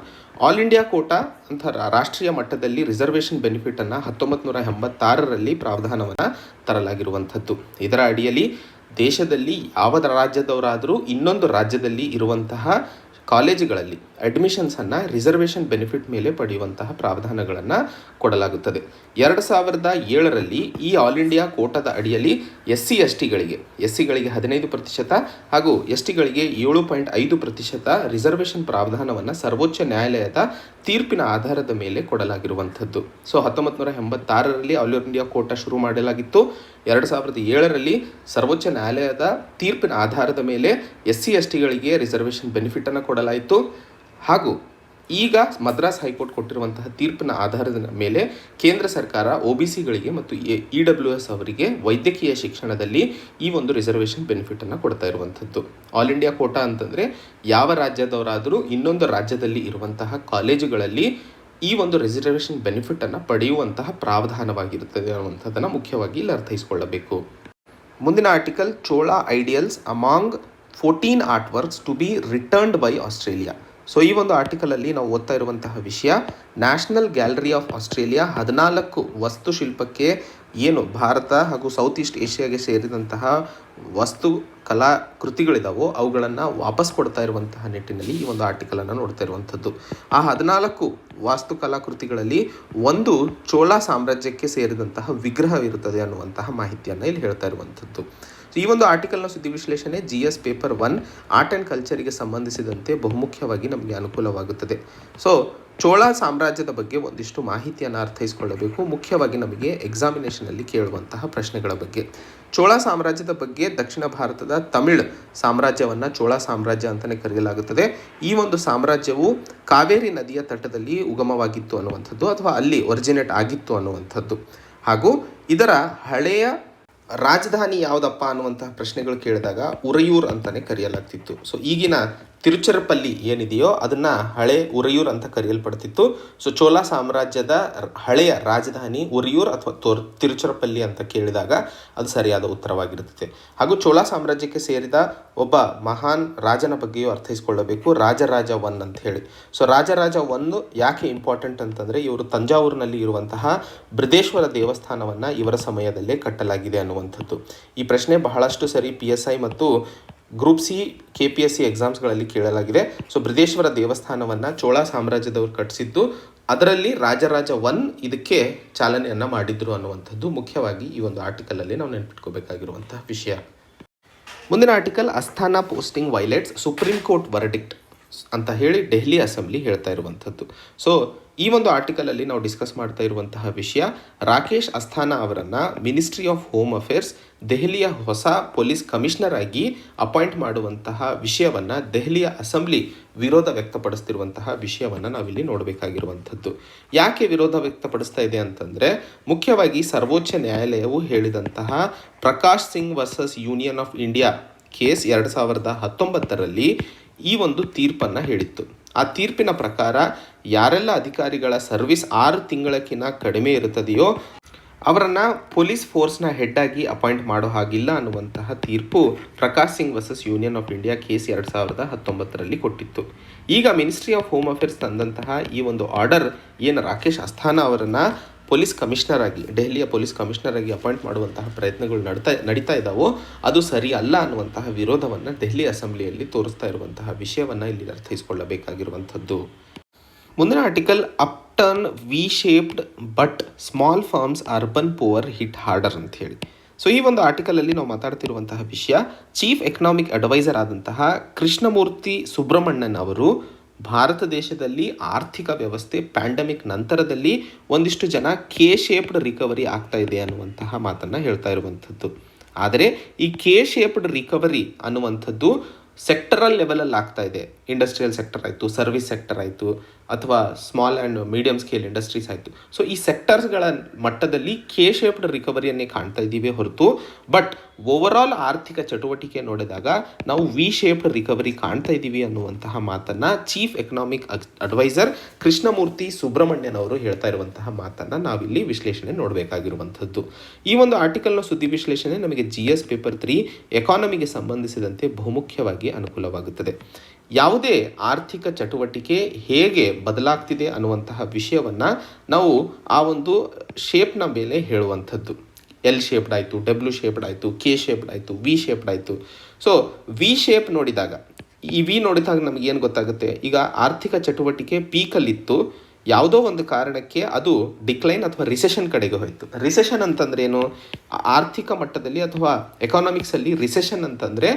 ಆಲ್ ಇಂಡಿಯಾ ಕೋಟಾ ಅಂತ ರಾಷ್ಟ್ರೀಯ ಮಟ್ಟದಲ್ಲಿ ರಿಸರ್ವೇಷನ್ ಬೆನಿಫಿಟನ್ನು 1986ರಲ್ಲಿ ಪ್ರಾವಧಾನವನ್ನು ತರಲಾಗಿರುವಂಥದ್ದು. ಇದರ ಅಡಿಯಲ್ಲಿ ದೇಶದಲ್ಲಿ ಯಾವ ರಾಜ್ಯದವರಾದರೂ ಇನ್ನೊಂದು ರಾಜ್ಯದಲ್ಲಿ ಇರುವಂತಹ ಕಾಲೇಜುಗಳಲ್ಲಿ ಅಡ್ಮಿಷನ್ಸನ್ನು ರಿಸರ್ವೇಷನ್ ಬೆನಿಫಿಟ್ ಮೇಲೆ ಪಡೆಯುವಂತಹ ಪ್ರಾವಧಾನಗಳನ್ನು ಕೊಡಲಾಗುತ್ತದೆ. 2007ರಲ್ಲಿ ಈ ಆಲ್ ಇಂಡಿಯಾ ಕೋಟಾದ ಅಡಿಯಲ್ಲಿ SC/STಗಳಿಗೆ 15% ಹಾಗೂ STಗಳಿಗೆ 7.5% ರಿಸರ್ವೇಷನ್ ಪ್ರಾವಧಾನವನ್ನು ಸರ್ವೋಚ್ಚ ನ್ಯಾಯಾಲಯದ ತೀರ್ಪಿನ ಆಧಾರದ ಮೇಲೆ ಕೊಡಲಾಗಿರುವಂಥದ್ದು. ಸೊ 1986ರಲ್ಲಿ ಆಲ್ ಇಂಡಿಯಾ ಕೋಟಾ ಶುರು ಮಾಡಲಾಗಿತ್ತು. 2007ರಲ್ಲಿ ಸರ್ವೋಚ್ಚ ನ್ಯಾಯಾಲಯದ ತೀರ್ಪಿನ ಆಧಾರದ ಮೇಲೆ SC/STಗಳಿಗೆ ರಿಸರ್ವೇಷನ್ ಬೆನಿಫಿಟನ್ನು ಕೊಡಲಾಯಿತು. ಹಾಗೂ ಈಗ ಮದ್ರಾಸ್ ಹೈಕೋರ್ಟ್ ಕೊಟ್ಟಿರುವಂತಹ ತೀರ್ಪಿನ ಆಧಾರದ ಮೇಲೆ ಕೇಂದ್ರ ಸರ್ಕಾರ OBCಗಳಿಗೆ ಮತ್ತು EWS ಅವರಿಗೆ ವೈದ್ಯಕೀಯ ಶಿಕ್ಷಣದಲ್ಲಿ ಈ ಒಂದು ರಿಸರ್ವೇಷನ್ ಬೆನಿಫಿಟನ್ನು ಕೊಡ್ತಾ ಇರುವಂಥದ್ದು. ಆಲ್ ಇಂಡಿಯಾ ಕೋಟಾ ಅಂತಂದರೆ ಯಾವ ರಾಜ್ಯದವರಾದರೂ ಇನ್ನೊಂದು ರಾಜ್ಯದಲ್ಲಿ ಇರುವಂತಹ ಕಾಲೇಜುಗಳಲ್ಲಿ ಈ ಒಂದು ರಿಸರ್ವೇಷನ್ ಬೆನಿಫಿಟನ್ನು ಪಡೆಯುವಂತಹ ಪ್ರಾವಧಾನವಾಗಿರುತ್ತದೆ ಅನ್ನುವಂಥದ್ದನ್ನು ಮುಖ್ಯವಾಗಿ ಇಲ್ಲಿ ಅರ್ಥೈಸಿಕೊಳ್ಳಬೇಕು. ಮುಂದಿನ article, Chola idols among 14 art works to be returned by Australia. So ಈ ಒಂದು ಆರ್ಟಿಕಲಲ್ಲಿ ನಾವು ಓದ್ತಾ ಇರುವಂತಹ ವಿಷಯ, ನ್ಯಾಷನಲ್ ಗ್ಯಾಲರಿ ಆಫ್ ಆಸ್ಟ್ರೇಲಿಯಾ 14 ವಾಸ್ತುಶಿಲ್ಪಕ್ಕೆ ಏನು ಭಾರತ ಹಾಗೂ ಸೌತ್ ಈಸ್ಟ್ ಏಷ್ಯಾಗೆ ಸೇರಿದಂತಹ ವಾಸ್ತು ಕಲಾಕೃತಿಗಳಿದಾವೋ ಅವುಗಳನ್ನು ವಾಪಸ್ ಕೊಡ್ತಾ ಇರುವಂತಹ ನಿಟ್ಟಿನಲ್ಲಿ ಈ ಒಂದು ಆರ್ಟಿಕಲನ್ನು ನೋಡ್ತಾ ಇರುವಂಥದ್ದು. ಆ 14 ವಾಸ್ತು ಕಲಾಕೃತಿಗಳಲ್ಲಿ ಒಂದು ಚೋಳಾ ಸಾಮ್ರಾಜ್ಯಕ್ಕೆ ಸೇರಿದಂತಹ ವಿಗ್ರಹವಿರುತ್ತದೆ ಅನ್ನುವಂತಹ ಮಾಹಿತಿಯನ್ನು ಇಲ್ಲಿ ಹೇಳ್ತಾ ಇರುವಂಥದ್ದು. ಈ ಒಂದು ಆರ್ಟಿಕಲ್ನ ಸುದ್ದಿ ವಿಶ್ಲೇಷಣೆ GS ಪೇಪರ್ 1 ಆರ್ಟ್ ಆ್ಯಂಡ್ ಕಲ್ಚರಿಗೆ ಸಂಬಂಧಿಸಿದಂತೆ ಬಹುಮುಖ್ಯವಾಗಿ ನಮಗೆ ಅನುಕೂಲವಾಗುತ್ತದೆ. ಸೊ ಚೋಳಾ ಸಾಮ್ರಾಜ್ಯದ ಬಗ್ಗೆ ಒಂದಿಷ್ಟು ಮಾಹಿತಿಯನ್ನು ಅರ್ಥೈಸಿಕೊಳ್ಳಬೇಕು, ಮುಖ್ಯವಾಗಿ ನಮಗೆ ಎಕ್ಸಾಮಿನೇಷನಲ್ಲಿ ಕೇಳುವಂತಹ ಪ್ರಶ್ನೆಗಳ ಬಗ್ಗೆ. ಚೋಳಾ ಸಾಮ್ರಾಜ್ಯದ ಬಗ್ಗೆ ದಕ್ಷಿಣ ಭಾರತದ ತಮಿಳ್ ಸಾಮ್ರಾಜ್ಯವನ್ನು ಚೋಳಾ ಸಾಮ್ರಾಜ್ಯ ಅಂತಲೇ ಕರೆಯಲಾಗುತ್ತದೆ. ಈ ಒಂದು ಸಾಮ್ರಾಜ್ಯವು ಕಾವೇರಿ ನದಿಯ ತಟದಲ್ಲಿ ಉಗಮವಾಗಿತ್ತು ಅನ್ನುವಂಥದ್ದು ಅಥವಾ ಅಲ್ಲಿ ಒರಿಜಿನೇಟ್ ಆಗಿತ್ತು ಅನ್ನುವಂಥದ್ದು. ಹಾಗೂ ಇದರ ಹಳೆಯ ರಾಜಧಾನಿ ಯಾವುದಪ್ಪ ಅನ್ನುವಂತಹ ಪ್ರಶ್ನೆಗಳು ಕೇಳಿದಾಗ ಉರಯೂರ್ ಅಂತಲೇ ಕರೆಯಲಾಗ್ತಿತ್ತು. ಸೊ ಈಗಿನ ತಿರುಚಿರಪಲ್ಲಿ ಏನಿದೆಯೋ ಅದನ್ನು ಹಳೆ ಉರಯೂರ್ ಅಂತ ಕರೆಯಲ್ಪಡ್ತಿತ್ತು. ಸೊ ಚೋಳಾ ಸಾಮ್ರಾಜ್ಯದ ಹಳೆಯ ರಾಜಧಾನಿ ಉರಯೂರ್ ಅಥವಾ ತಿರುಚಿರಪಲ್ಲಿ ಅಂತ ಕೇಳಿದಾಗ ಅದು ಸರಿಯಾದ ಉತ್ತರವಾಗಿರುತ್ತದೆ. ಹಾಗೂ ಚೋಳಾ ಸಾಮ್ರಾಜ್ಯಕ್ಕೆ ಸೇರಿದ ಒಬ್ಬ ಮಹಾನ್ ರಾಜನ ಬಗ್ಗೆಯೂ ಅರ್ಥೈಸಿಕೊಳ್ಳಬೇಕು, ರಾಜರಾಜ 1 ಅಂತ ಹೇಳಿ. ಸೊ ರಾಜರಾಜ 1 ಯಾಕೆ ಇಂಪಾರ್ಟೆಂಟ್ ಅಂತಂದರೆ ಇವರು ತಂಜಾವೂರಿನಲ್ಲಿ ಇರುವಂತಹ ಬೃಹದೇಶ್ವರ ದೇವಸ್ಥಾನವನ್ನು ಇವರ ಸಮಯದಲ್ಲೇ ಕಟ್ಟಲಾಗಿದೆ ಅನ್ನುವಂಥದ್ದು. ಈ ಪ್ರಶ್ನೆ ಬಹಳಷ್ಟು ಸರಿ PSI ಮತ್ತು ಗ್ರೂಪ್ C KPSC ಎಕ್ಸಾಮ್ಸ್ಗಳಲ್ಲಿ ಕೇಳಲಾಗಿದೆ. ಸೊ ಬೃಹದೇಶ್ವರ ದೇವಸ್ಥಾನವನ್ನು ಚೋಳಾ ಸಾಮ್ರಾಜ್ಯದವರು ಕಟ್ಟಿಸಿದ್ದು, ಅದರಲ್ಲಿ ರಾಜರಾಜ 1 ಇದಕ್ಕೆ ಚಾಲನೆಯನ್ನು ಮಾಡಿದ್ರು ಅನ್ನುವಂಥದ್ದು ಮುಖ್ಯವಾಗಿ ಈ ಒಂದು ಆರ್ಟಿಕಲಲ್ಲಿ ನಾವು ನೆನಪಿಟ್ಕೋಬೇಕಾಗಿರುವಂತಹ ವಿಷಯ. ಮುಂದಿನ article, Asthana posting violates supreme court verdict ಅಂತ ಹೇಳಿ ಡೆಲ್ಲಿ ಅಸೆಂಬ್ಲಿ ಹೇಳ್ತಾ ಇರುವಂಥದ್ದು. ಸೊ ಈ ಒಂದು ಆರ್ಟಿಕಲಲ್ಲಿ ನಾವು ಡಿಸ್ಕಸ್ ಮಾಡ್ತಾ ಇರುವಂತಹ ವಿಷಯ, ರಾಕೇಶ್ ಅಸ್ಥಾನಾ ಅವರನ್ನು ಮಿನಿಸ್ಟ್ರಿ ಆಫ್ ಹೋಮ್ ಅಫೇರ್ಸ್ ದೆಹಲಿಯ ಹೊಸ ಪೊಲೀಸ್ ಕಮಿಷನರ್ ಆಗಿ ಅಪಾಯಿಂಟ್ ಮಾಡುವಂತಹ ವಿಷಯವನ್ನು ದೆಹಲಿಯ ಅಸೆಂಬ್ಲಿ ವಿರೋಧ ವ್ಯಕ್ತಪಡಿಸ್ತಿರುವಂತಹ ವಿಷಯವನ್ನು ನಾವಿಲ್ಲಿ ನೋಡಬೇಕಾಗಿರುವಂಥದ್ದು. ಯಾಕೆ ವಿರೋಧ ವ್ಯಕ್ತಪಡಿಸ್ತಾ ಇದೆ ಅಂತಂದರೆ, ಮುಖ್ಯವಾಗಿ ಸರ್ವೋಚ್ಚ ನ್ಯಾಯಾಲಯವು ಹೇಳಿದಂತಹ Prakash Singh versus union of India case 2019ರಲ್ಲಿ ಈ ಒಂದು ತೀರ್ಪನ್ನು ಹೇಳಿತ್ತು. ಆ ತೀರ್ಪಿನ ಪ್ರಕಾರ ಯಾರೆಲ್ಲ ಅಧಿಕಾರಿಗಳ ಸರ್ವಿಸ್ 6 ತಿಂಗಳಕ್ಕಿಂತ ಕಡಿಮೆ ಇರುತ್ತದೆಯೋ ಅವರನ್ನು ಪೊಲೀಸ್ ಫೋರ್ಸ್ನ ಹೆಡ್ ಆಗಿ ಅಪಾಯಿಂಟ್ ಮಾಡೋ ಹಾಗಿಲ್ಲ ಅನ್ನುವಂತಹ ತೀರ್ಪು Prakash Singh versus union of India case 2019ರಲ್ಲಿ ಕೊಟ್ಟಿತ್ತು. ಈಗ ಮಿನಿಸ್ಟ್ರಿ ಆಫ್ ಹೋಮ್ ಅಫೇರ್ಸ್ ತಂದಂತಹ ಈ ಒಂದು ಆರ್ಡರ್ ಏನು ರಾಕೇಶ್ ಅಸ್ಥಾನಾ ಅವರನ್ನು ಪೊಲೀಸ್ ಕಮಿಷನರ್ ಆಗಿ, ದೆಹಲಿಯ ಪೊಲೀಸ್ ಕಮಿಷನರ್ ಆಗಿ ಅಪಾಯಿಂಟ್ ಮಾಡುವಂತಹ ಪ್ರಯತ್ನಗಳು ನಡೀತಾ ಇದ್ದಾವೋ ಅದು ಸರಿ ಅಲ್ಲ ಅನ್ನುವಂತಹ ವಿರೋಧವನ್ನು ದೆಹಲಿ ಅಸೆಂಬ್ಲಿಯಲ್ಲಿ ತೋರಿಸ್ತಾ ಇರುವಂತಹ ವಿಷಯವನ್ನು ಇಲ್ಲಿ ಅರ್ಥೈಸಿಕೊಳ್ಳಬೇಕಾಗಿರುವಂಥದ್ದು. ಮುಂದಿನ article, upturn V shaped but small firms urban poor hit harder ಅಂತ ಹೇಳಿ. ಸೊ ಈ ಒಂದು ಆರ್ಟಿಕಲಲ್ಲಿ ನಾವು ಮಾತಾಡ್ತಿರುವಂತಹ ವಿಷಯ, ಚೀಫ್ ಎಕನಾಮಿಕ್ ಅಡ್ವೈಸರ್ ಆದಂತಹ ಕೃಷ್ಣಮೂರ್ತಿ ಸುಬ್ರಹ್ಮಣ್ಯನ್ ಅವರು ಭಾರತ ದೇಶದಲ್ಲಿ ಆರ್ಥಿಕ ವ್ಯವಸ್ಥೆ ಪ್ಯಾಂಡಮಿಕ್ ನಂತರದಲ್ಲಿ ಒಂದಿಷ್ಟು ಜನ ಕೆ ಶೇಪ್ಡ್ ರಿಕವರಿ ಆಗ್ತಾ ಇದೆ ಅನ್ನುವಂತಹ ಮಾತನ್ನು ಹೇಳ್ತಾ ಇರುವಂಥದ್ದು. ಆದರೆ ಈ ಕೆ ಶೇಪ್ಡ್ ರಿಕವರಿ ಅನ್ನುವಂಥದ್ದು ಸೆಕ್ಟರಲ್ ಲೆವೆಲಲ್ಲಿ ಆಗ್ತಾ ಇದೆ. ಇಂಡಸ್ಟ್ರಿಯಲ್ ಸೆಕ್ಟರ್ ಆಯಿತು, ಸರ್ವಿಸ್ ಸೆಕ್ಟರ್ ಆಯಿತು, ಅಥವಾ small and medium scale industries ಆಯಿತು. ಸೊ ಈ ಸೆಕ್ಟರ್ಸ್ಗಳ ಮಟ್ಟದಲ್ಲಿ ಕೆ ಶೇಪ್ಡ್ ರಿಕವರಿಯನ್ನೇ ಕಾಣ್ತಾ ಇದ್ದೀವಿ ಹೊರತು, ಬಟ್ ಓವರಾಲ್ ಆರ್ಥಿಕ ಚಟುವಟಿಕೆ ನೋಡಿದಾಗ ನಾವು ವಿ ಶೇಪ್ಡ್ ರಿಕವರಿ ಕಾಣ್ತಾ ಇದ್ದೀವಿ ಅನ್ನುವಂತಹ ಮಾತನ್ನು chief economic adviser Krishnamurthy Subramanian ಅವರು ಹೇಳ್ತಾ ಇರುವಂತಹ ಮಾತನ್ನು ನಾವಿಲ್ಲಿ ವಿಶ್ಲೇಷಣೆ ನೋಡಬೇಕಾಗಿರುವಂಥದ್ದು. ಈ ಒಂದು ಆರ್ಟಿಕಲ್ನ ಸುದ್ದಿ ವಿಶ್ಲೇಷಣೆ ನಮಗೆ GS ಪೇಪರ್ 3 ಎಕಾನಮಿಗೆ ಸಂಬಂಧಿಸಿದಂತೆ ಬಹುಮುಖ್ಯವಾಗಿ ಅನುಕೂಲವಾಗುತ್ತದೆ. ಯಾವುದೇ ಆರ್ಥಿಕ ಚಟುವಟಿಕೆ ಹೇಗೆ ಬದಲಾಗ್ತಿದೆ ಅನ್ನುವಂತಹ ವಿಷಯವನ್ನು ನಾವು ಆ ಒಂದು ಶೇಪ್ನ ಮೇಲೆ ಹೇಳುವಂಥದ್ದು. L ಶೇಪ್ಡ್ ಆಯಿತು, W ಶೇಪ್ಡ್ ಆಯಿತು, K ಶೇಪ್ಡ್ ಆಯಿತು, V ಶೇಪ್ಡ್ ಆಯಿತು. ಸೊ ವಿ ಶೇಪ್ ನೋಡಿದಾಗ, ಈ ವಿ ನೋಡಿದಾಗ ನಮಗೇನು ಗೊತ್ತಾಗುತ್ತೆ, ಈಗ ಆರ್ಥಿಕ ಚಟುವಟಿಕೆ ಪೀಕಲ್ಲಿತ್ತು, ಯಾವುದೋ ಒಂದು ಕಾರಣಕ್ಕೆ ಅದು ಡಿಕ್ಲೈನ್ ಅಥವಾ ರಿಸೆಷನ್ ಕಡೆಗೆ ಹೋಯಿತು. ರಿಸೆಷನ್ ಅಂತಂದ್ರೆ ಏನು, ಆರ್ಥಿಕ ಮಟ್ಟದಲ್ಲಿ ಅಥವಾ ಎಕಾನಮಿಕ್ಸಲ್ಲಿ ರಿಸೆಷನ್ ಅಂತಂದರೆ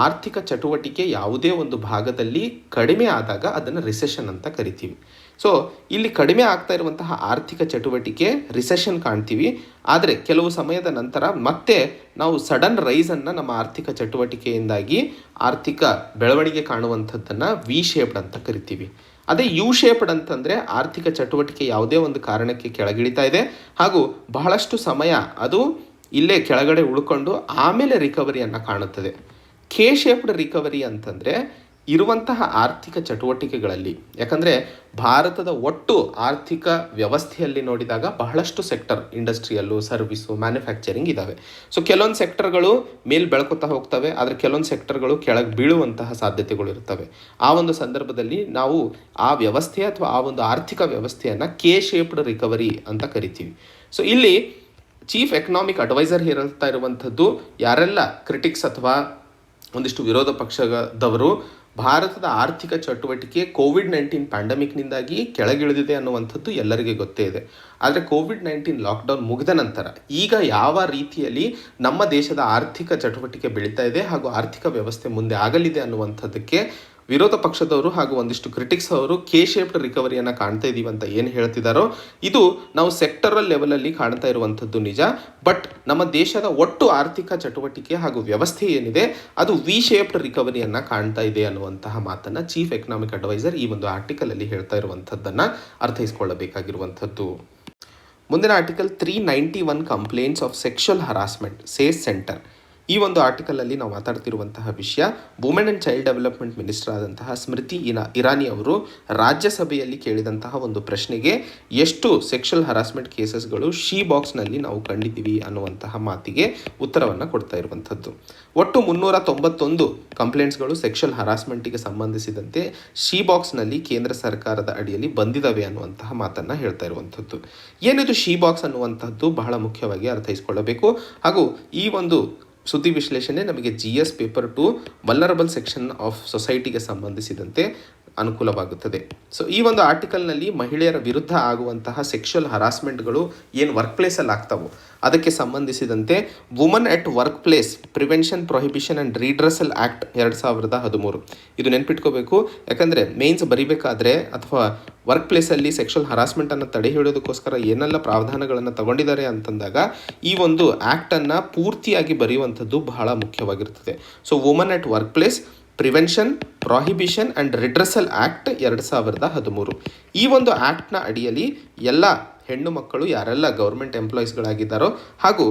ಆರ್ಥಿಕ ಚಟುವಟಿಕೆ ಯಾವುದೇ ಒಂದು ಭಾಗದಲ್ಲಿ ಕಡಿಮೆ ಆದಾಗ ಅದನ್ನು ರಿಸೆಷನ್ ಅಂತ ಕರಿತೀವಿ. ಸೊ ಇಲ್ಲಿ ಕಡಿಮೆ ಆಗ್ತಾ ಇರುವಂತಹ ಆರ್ಥಿಕ ಚಟುವಟಿಕೆ ರಿಸೆಷನ್ ಕಾಣ್ತೀವಿ. ಆದರೆ ಕೆಲವು ಸಮಯದ ನಂತರ ಮತ್ತೆ ನಾವು ಸಡನ್ ರೈಸನ್ನು ನಮ್ಮ ಆರ್ಥಿಕ ಚಟುವಟಿಕೆಯಿಂದಾಗಿ ಆರ್ಥಿಕ ಬೆಳವಣಿಗೆ ಕಾಣುವಂಥದ್ದನ್ನು ವಿ ಶೇಪ್ಡ್ ಅಂತ ಕರಿತೀವಿ. ಅದೇ ಯು ಶೇಪ್ಡ್ ಅಂತಂದರೆ ಆರ್ಥಿಕ ಚಟುವಟಿಕೆ ಯಾವುದೇ ಒಂದು ಕಾರಣಕ್ಕೆ ಕೆಳಗಿಳಿತಾ ಇದೆ ಹಾಗೂ ಬಹಳಷ್ಟು ಸಮಯ ಅದು ಇಲ್ಲೇ ಕೆಳಗಡೆ ಉಳ್ಕೊಂಡು ಆಮೇಲೆ ರಿಕವರಿಯನ್ನು ಕಾಣುತ್ತದೆ. ಕೆ ಶೇಪ್ಡ್ ರಿಕವರಿ ಅಂತಂದರೆ ಇರುವಂತಹ ಆರ್ಥಿಕ ಚಟುವಟಿಕೆಗಳಲ್ಲಿ, ಯಾಕಂದರೆ ಭಾರತದ ಒಟ್ಟು ಆರ್ಥಿಕ ವ್ಯವಸ್ಥೆಯಲ್ಲಿ ನೋಡಿದಾಗ ಬಹಳಷ್ಟು ಸೆಕ್ಟರ್, ಇಂಡಸ್ಟ್ರಿಯಲ್ಲು, ಸರ್ವಿಸು, ಮ್ಯಾನುಫ್ಯಾಕ್ಚರಿಂಗ್ ಇದ್ದಾವೆ. ಸೊ ಕೆಲವೊಂದು ಸೆಕ್ಟರ್ಗಳು ಮೇಲೆ ಬೆಳ್ಕೊತಾ ಹೋಗ್ತವೆ, ಆದರೆ ಕೆಲವೊಂದು ಸೆಕ್ಟರ್ಗಳು ಕೆಳಗೆ ಬೀಳುವಂತಹ ಸಾಧ್ಯತೆಗಳು ಇರ್ತವೆ. ಆ ಒಂದು ಸಂದರ್ಭದಲ್ಲಿ ನಾವು ಆ ವ್ಯವಸ್ಥೆ ಅಥವಾ ಆ ಒಂದು ಆರ್ಥಿಕ ವ್ಯವಸ್ಥೆಯನ್ನು ಕೆ ಶೇಪ್ಡ್ ರಿಕವರಿ ಅಂತ ಕರಿತೀವಿ. ಸೊ ಇಲ್ಲಿ ಚೀಫ್ ಎಕನಾಮಿಕ್ ಅಡ್ವೈಸರ್ ಹೇಳ್ತಾ ಇರುವಂಥದ್ದು, ಯಾರೆಲ್ಲ ಕ್ರಿಟಿಕ್ಸ್ ಅಥವಾ ಒಂದಿಷ್ಟು ವಿರೋಧ ಪಕ್ಷದವರು ಭಾರತದ ಆರ್ಥಿಕ ಚಟುವಟಿಕೆ ಕೋವಿಡ್-19 ಪ್ಯಾಂಡಮಿಕ್ನಿಂದಾಗಿ ಕೆಳಗಿಳಿದಿದೆ ಅನ್ನುವಂಥದ್ದು ಎಲ್ಲರಿಗೆ ಗೊತ್ತೇ ಇದೆ. ಆದರೆ ಕೋವಿಡ್-19 ಲಾಕ್ಡೌನ್ ಮುಗಿದ ನಂತರ ಈಗ ಯಾವ ರೀತಿಯಲ್ಲಿ ನಮ್ಮ ದೇಶದ ಆರ್ಥಿಕ ಚಟುವಟಿಕೆ ಬೆಳೀತಾ ಇದೆ ಹಾಗೂ ಆರ್ಥಿಕ ವ್ಯವಸ್ಥೆ ಮುಂದೆ ಆಗಲಿದೆ ಅನ್ನುವಂಥದ್ದಕ್ಕೆ ವಿರೋಧ ಪಕ್ಷದವರು ಹಾಗೂ ಒಂದಿಷ್ಟು ಕ್ರಿಟಿಕ್ಸ್ ಅವರು ಕೆ ಶೇಪ್ಡ್ ರಿಕವರಿಯನ್ನು ಕಾಣ್ತಾ ಇದ್ದೀವಿ ಅಂತ ಏನು ಹೇಳ್ತಿದ್ದಾರೋ, ಇದು ನಾವು ಸೆಕ್ಟರಲ್ ಲೆವೆಲಲ್ಲಿ ಕಾಣ್ತಾ ಇರುವಂಥದ್ದು ನಿಜ. ಬಟ್ ನಮ್ಮ ದೇಶದ ಒಟ್ಟು ಆರ್ಥಿಕ ಚಟುವಟಿಕೆ ಹಾಗೂ ವ್ಯವಸ್ಥೆ ಏನಿದೆ ಅದು ವಿ ಶೇಪ್ಡ್ ರಿಕವರಿಯನ್ನು ಕಾಣ್ತಾ ಇದೆ ಅನ್ನುವಂತಹ ಮಾತನ್ನು ಚೀಫ್ ಎಕನಾಮಿಕ್ ಅಡ್ವೈಸರ್ ಈ ಒಂದು ಆರ್ಟಿಕಲಲ್ಲಿ ಹೇಳ್ತಾ ಇರುವಂಥದ್ದನ್ನು ಅರ್ಥೈಸ್ಕೊಳ್ಳಬೇಕಾಗಿರುವಂಥದ್ದು. ಮುಂದಿನ article, 391 complaints of sexual harassment says centre. ಈ ಒಂದು ಆರ್ಟಿಕಲಲ್ಲಿ ನಾವು ಮಾತಾಡ್ತಿರುವಂತಹ ವಿಷಯ, women and child development minister ಆದಂತಹ ಸ್ಮೃತಿ ಇರಾನಿ ಅವರು ರಾಜ್ಯಸಭೆಯಲ್ಲಿ ಕೇಳಿದಂತಹ ಒಂದು ಪ್ರಶ್ನೆಗೆ ಎಷ್ಟು ಸೆಕ್ಷುವಲ್ ಹರಾಸ್ಮೆಂಟ್ ಕೇಸಸ್ಗಳು ಶೀ ಬಾಕ್ಸ್ನಲ್ಲಿ ನಾವು ಕಂಡಿದ್ದೀವಿ ಅನ್ನುವಂತಹ ಮಾತಿಗೆ ಉತ್ತರವನ್ನು ಕೊಡ್ತಾ ಇರುವಂಥದ್ದು. ಒಟ್ಟು 391 ಕಂಪ್ಲೇಂಟ್ಸ್ಗಳು ಸೆಕ್ಷುವಲ್ ಹರಾಸ್ಮೆಂಟಿಗೆ ಸಂಬಂಧಿಸಿದಂತೆ ಶೀ ಬಾಕ್ಸ್ನಲ್ಲಿ ಕೇಂದ್ರ ಸರ್ಕಾರದ ಅಡಿಯಲ್ಲಿ ಬಂದಿದ್ದಾವೆ ಅನ್ನುವಂತಹ ಮಾತನ್ನು ಹೇಳ್ತಾ ಇರುವಂಥದ್ದು. ಏನಿದು ಶೀ ಬಾಕ್ಸ್ ಅನ್ನುವಂಥದ್ದು ಬಹಳ ಮುಖ್ಯವಾಗಿ ಅರ್ಥೈಸ್ಕೊಳ್ಳಬೇಕು. ಹಾಗೂ ಈ ಒಂದು ಸುದ್ದಿ ವಿಶ್ಲೇಷಣೆ ನಮಗೆ GS paper 2 vulnerable section of ಸೊಸೈಟಿಗೆ ಸಂಬಂಧಿಸಿದಂತೆ ಅನುಕೂಲವಾಗುತ್ತದೆ. ಸೊ ಈ ಒಂದು ಆರ್ಟಿಕಲ್ನಲ್ಲಿ ಮಹಿಳೆಯರ ವಿರುದ್ಧ ಆಗುವಂತಹ ಸೆಕ್ಷುವಲ್ ಹರಾಸ್ಮೆಂಟ್ಗಳು ಏನು ವರ್ಕ್ ಪ್ಲೇಸಲ್ಲಿ ಆಗ್ತಾವೋ ಅದಕ್ಕೆ ಸಂಬಂಧಿಸಿದಂತೆ woman at workplace prevention prohibition and redressal act 2013 ಇದು ನೆನ್ಪಿಟ್ಕೋಬೇಕು. ಯಾಕಂದರೆ ಮೇನ್ಸ್ ಬರಿಬೇಕಾದ್ರೆ ಅಥವಾ ವರ್ಕ್ ಪ್ಲೇಸಲ್ಲಿ ಸೆಕ್ಷುವಲ್ ಹರಾಸ್ಮೆಂಟನ್ನು ತಡೆ ಹಿಡಿಯೋದಕ್ಕೋಸ್ಕರ ಏನೆಲ್ಲ ಪ್ರಾವಧಾನಗಳನ್ನು ತಗೊಂಡಿದ್ದಾರೆ ಅಂತಂದಾಗ ಈ ಒಂದು ಆ್ಯಕ್ಟನ್ನು ಪೂರ್ತಿಯಾಗಿ ಬರೆಯುವಂಥದ್ದು ಬಹಳ ಮುಖ್ಯವಾಗಿರ್ತದೆ. So woman at workplace prevention, prohibition and redressal act 2013. ಈ ಒಂದು ಆ್ಯಕ್ಟ್ನ ಅಡಿಯಲ್ಲಿ ಎಲ್ಲ ಹೆಣ್ಣು ಮಕ್ಕಳು ಯಾರೆಲ್ಲ ಗೌರ್ಮೆಂಟ್ ಎಂಪ್ಲಾಯೀಸ್ಗಳಾಗಿದ್ದಾರೋ ಹಾಗೂ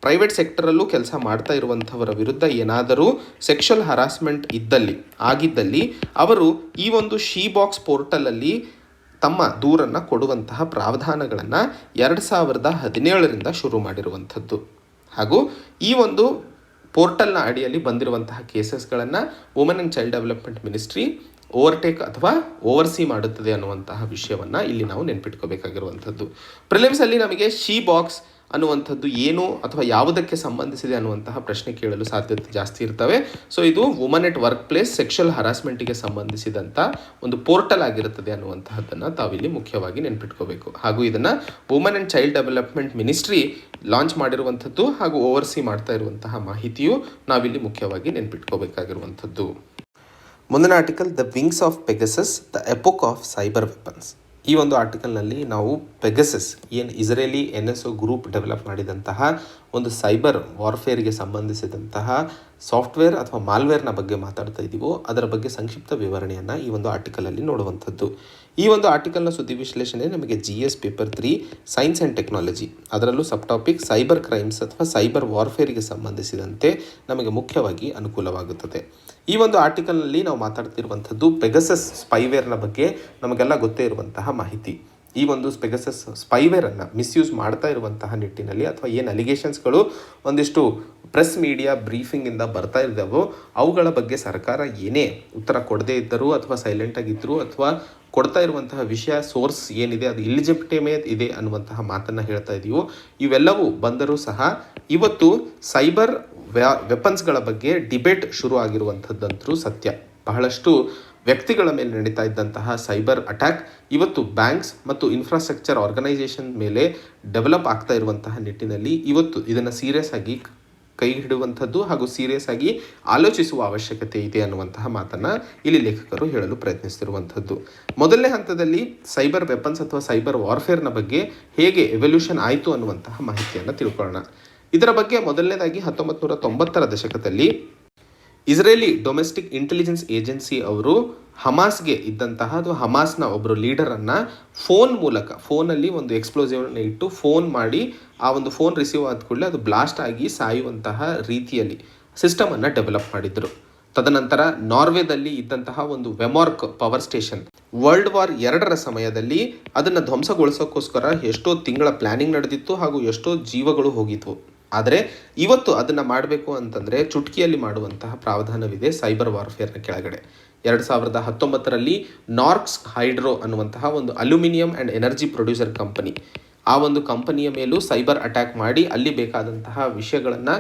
ಪ್ರೈವೇಟ್ ಸೆಕ್ಟರಲ್ಲೂ ಕೆಲಸ ಮಾಡ್ತಾ ಇರುವಂಥವರ ವಿರುದ್ಧ ಏನಾದರೂ ಸೆಕ್ಷುವಲ್ ಹರಾಸ್ಮೆಂಟ್ ಆಗಿದ್ದಲ್ಲಿ ಅವರು ಈ ಒಂದು ಶೀ ಬಾಕ್ಸ್ ಪೋರ್ಟಲಲ್ಲಿ ತಮ್ಮ ದೂರನ್ನು ಕೊಡುವಂತಹ ಪ್ರಾವಧಾನಗಳನ್ನು 2017ರಿಂದ ಶುರು ಮಾಡಿರುವಂಥದ್ದು. ಹಾಗೂ ಈ ಒಂದು ಪೋರ್ಟಲ್ನ ಅಡಿಯಲ್ಲಿ ಬಂದಿರುವಂತಹ ಕೇಸಸ್ಗಳನ್ನು women and child development ministry overtake ಅಥವಾ ಓವರ್ಸಿ ಮಾಡುತ್ತದೆ ಅನ್ನುವಂತಹ ವಿಷಯವನ್ನು ಇಲ್ಲಿ ನಾವು ನೆನ್ಪಿಟ್ಕೋಬೇಕಾಗಿರುವಂಥದ್ದು. ಪ್ರಿಲಿಮ್ಸಲ್ಲಿ ನಮಗೆ ಶೀ ಬಾಕ್ಸ್ ಅನ್ನುವಂಥದ್ದು ಏನು ಅಥವಾ ಯಾವುದಕ್ಕೆ ಸಂಬಂಧಿಸಿದೆ ಅನ್ನುವಂತಹ ಪ್ರಶ್ನೆ ಕೇಳಲು ಸಾಧ್ಯತೆ ಜಾಸ್ತಿ ಇರ್ತವೆ. ಸೊ ಇದು woman at workplace sexual ಹರಾಸ್ಮೆಂಟಿಗೆ ಸಂಬಂಧಿಸಿದಂಥ ಒಂದು ಪೋರ್ಟಲ್ ಆಗಿರುತ್ತದೆ ಅನ್ನುವಂತಹದ್ದನ್ನು ತಾವಿಲ್ಲಿ ಮುಖ್ಯವಾಗಿ ನೆನ್ಪಿಟ್ಕೋಬೇಕು. ಹಾಗೂ ಇದನ್ನು woman and child development ministry launch ಮಾಡಿರುವಂಥದ್ದು ಹಾಗೂ ಓವರ್ಸಿ ಮಾಡ್ತಾ ಇರುವಂತಹ ಮಾಹಿತಿಯು ನಾವಿಲ್ಲಿ ಮುಖ್ಯವಾಗಿ ನೆನ್ಪಿಟ್ಕೋಬೇಕಾಗಿರುವಂಥದ್ದು. ಮುಂದಿನ article the wings of Pegasus the epoch of cyber weapons. ಈ ಒಂದು ಆರ್ಟಿಕಲ್ನಲ್ಲಿ ನಾವು ಪೆಗಸಸ್ ಏನು ಇಸ್ರೇಲಿ NSO ಗ್ರೂಪ್ ಡೆವಲಪ್ ಮಾಡಿದಂತಹ ಒಂದು ಸೈಬರ್ ವಾರ್ಫೇರ್ಗೆ ಸಂಬಂಧಿಸಿದಂತಹ ಸಾಫ್ಟ್ವೇರ್ ಅಥವಾ ಮಾಲ್ವೇರ್ನ ಬಗ್ಗೆ ಮಾತಾಡ್ತಾ ಇದ್ದೀವೋ ಅದರ ಬಗ್ಗೆ ಸಂಕ್ಷಿಪ್ತ ವಿವರಣೆಯನ್ನು ಈ ಒಂದು ಆರ್ಟಿಕಲಲ್ಲಿ ನೋಡುವಂಥದ್ದು. ಈ ಒಂದು ಆರ್ಟಿಕಲ್ನ ಸುದ್ದಿ ವಿಶ್ಲೇಷಣೆ ನಮಗೆ GS paper 3 science and technology, ಅದರಲ್ಲೂ ಸಬ್ ಟಾಪಿಕ್ ಸೈಬರ್ ಕ್ರೈಮ್ಸ್ ಅಥವಾ ಸೈಬರ್ ವಾರ್ಫೇರ್ಗೆ ಸಂಬಂಧಿಸಿದಂತೆ ನಮಗೆ ಮುಖ್ಯವಾಗಿ ಅನುಕೂಲವಾಗುತ್ತದೆ. ಈ ಒಂದು ಆರ್ಟಿಕಲ್ನಲ್ಲಿ ನಾವು ಮಾತಾಡ್ತಿರುವಂಥದ್ದು ಪೆಗಸಸ್ ಸ್ಪೈವೇರ್ನ ಬಗ್ಗೆ ನಮಗೆಲ್ಲ ಗೊತ್ತೇ ಇರುವಂತಹ ಮಾಹಿತಿ. ಈ ಒಂದು ಪೆಗಸಸ್ ಸ್ಪೈವೇರನ್ನು ಮಿಸ್ಯೂಸ್ ಮಾಡ್ತಾ ಇರುವಂತಹ ನಿಟ್ಟಿನಲ್ಲಿ ಅಥವಾ ಏನು ಅಲಿಗೇಷನ್ಸ್ಗಳು ಒಂದಿಷ್ಟು ಪ್ರೆಸ್ ಮೀಡಿಯಾ ಬ್ರೀಫಿಂಗಿಂದ ಬರ್ತಾ ಇದ್ದಾವೋ ಅವುಗಳ ಬಗ್ಗೆ ಸರ್ಕಾರ ಏನೇ ಉತ್ತರ ಕೊಡದೇ ಇದ್ದರೂ ಅಥವಾ ಸೈಲೆಂಟಾಗಿದ್ದರೂ ಅಥವಾ ಕೊಡ್ತಾ ಇರುವಂತಹ ವಿಷಯ ಸೋರ್ಸ್ ಏನಿದೆ ಅದು ಇಲಿಜಿಟಿಮೇಟ್ ಇದೆ ಅನ್ನುವಂತಹ ಮಾತನ್ನು ಹೇಳ್ತಾ ಇದೀವೋ ಇವೆಲ್ಲವೂ ಬಂದರೂ ಸಹ ಇವತ್ತು ಸೈಬರ್ ವೆಪನ್ಸ್ಗಳ ಬಗ್ಗೆ ಡಿಬೇಟ್ ಶುರು ಆಗಿರುವಂಥದ್ದಂತರೂ ಸತ್ಯ. ಬಹಳಷ್ಟು ವ್ಯಕ್ತಿಗಳ ಮೇಲೆ ನಡೀತಾ ಇದ್ದಂತಹ ಸೈಬರ್ ಅಟ್ಯಾಕ್ ಇವತ್ತು ಬ್ಯಾಂಕ್ಸ್ ಮತ್ತು ಇನ್ಫ್ರಾಸ್ಟ್ರಕ್ಚರ್ ಆರ್ಗನೈಸೇಷನ್ ಮೇಲೆ ಡೆವಲಪ್ ಆಗ್ತಾ ಇರುವಂತಹ ನಿಟ್ಟಿನಲ್ಲಿ ಇವತ್ತು ಇದನ್ನು ಸೀರಿಯಸ್ ಆಗಿ ಕೈ ಹಿಡುವಂಥದ್ದು ಹಾಗೂ ಸೀರಿಯಸ್ ಆಗಿ ಆಲೋಚಿಸುವ ಅವಶ್ಯಕತೆ ಇದೆ ಅನ್ನುವಂತಹ ಮಾತನ್ನು ಇಲ್ಲಿ ಲೇಖಕರು ಹೇಳಲು ಪ್ರಯತ್ನಿಸ್ತಿರುವಂಥದ್ದು. ಮೊದಲನೇ ಹಂತದಲ್ಲಿ ಸೈಬರ್ ವೆಪನ್ಸ್ ಅಥವಾ ಸೈಬರ್ ವಾರ್ಫೇರ್ನ ಬಗ್ಗೆ ಹೇಗೆ ಎವಲ್ಯೂಷನ್ ಆಯಿತು ಅನ್ನುವಂತಹ ಮಾಹಿತಿಯನ್ನು ತಿಳ್ಕೊಳ್ಳೋಣ. ಇದರ ಬಗ್ಗೆ ಮೊದಲನೇದಾಗಿ 1990ರ ದಶಕದಲ್ಲಿ ಇಸ್ರೇಲಿ ಡೊಮೆಸ್ಟಿಕ್ ಇಂಟೆಲಿಜೆನ್ಸ್ ಏಜೆನ್ಸಿ ಅವರು ಹಮಾಸ್ಗೆ ಇದ್ದಂತಹ ಅಥವಾ ಹಮಾಸ್ನ ಒಬ್ಬರು ಲೀಡರನ್ನು ಫೋನಲ್ಲಿ ಒಂದು ಎಕ್ಸ್ಪ್ಲೋಸಿವ್ನ ಇಟ್ಟು ಫೋನ್ ಮಾಡಿ ಆ ಒಂದು ಫೋನ್ ರಿಸೀವ್ ಆದ ಕೂಡಲೇ ಅದು ಬ್ಲಾಸ್ಟ್ ಆಗಿ ಸಾಯುವಂತಹ ರೀತಿಯಲ್ಲಿ ಸಿಸ್ಟಮನ್ನು ಡೆವಲಪ್ ಮಾಡಿದರು. ತದನಂತರ ನಾರ್ವೆದಲ್ಲಿ ಇದ್ದಂತಹ ಒಂದು ವೆಮಾರ್ಕ್ ಪವರ್ ಸ್ಟೇಷನ್ ವರ್ಲ್ಡ್ ವಾರ್ 2ರ ಸಮಯದಲ್ಲಿ ಅದನ್ನು ಧ್ವಂಸಗೊಳಿಸೋಕ್ಕೋಸ್ಕರ ಎಷ್ಟೋ ತಿಂಗಳ ಪ್ಲಾನಿಂಗ್ ನಡೆದಿತ್ತು ಹಾಗೂ ಎಷ್ಟೋ ಜೀವಗಳು ಹೋಗಿದ್ವು. ಆದರೆ ಇವತ್ತು ಅದನ್ನು ಮಾಡಬೇಕು ಅಂತಂದರೆ ಚುಟಕಿಯಲ್ಲಿ ಮಾಡುವಂತಹ ಪ್ರಾವಧಾನವಿದೆ ಸೈಬರ್ ವಾರ್ಫೇರ್ನ ಕೆಳಗಡೆ. 2019ರಲ್ಲಿ ನಾರ್ಕ್ಸ್ ಹೈಡ್ರೋ ಅನ್ನುವಂತಹ ಒಂದು aluminium and energy producer company, ಆ ಒಂದು ಕಂಪನಿಯ ಮೇಲೂ ಸೈಬರ್ ಅಟ್ಯಾಕ್ ಮಾಡಿ ಅಲ್ಲಿ ಬೇಕಾದಂತಹ ವಿಷಯಗಳನ್ನು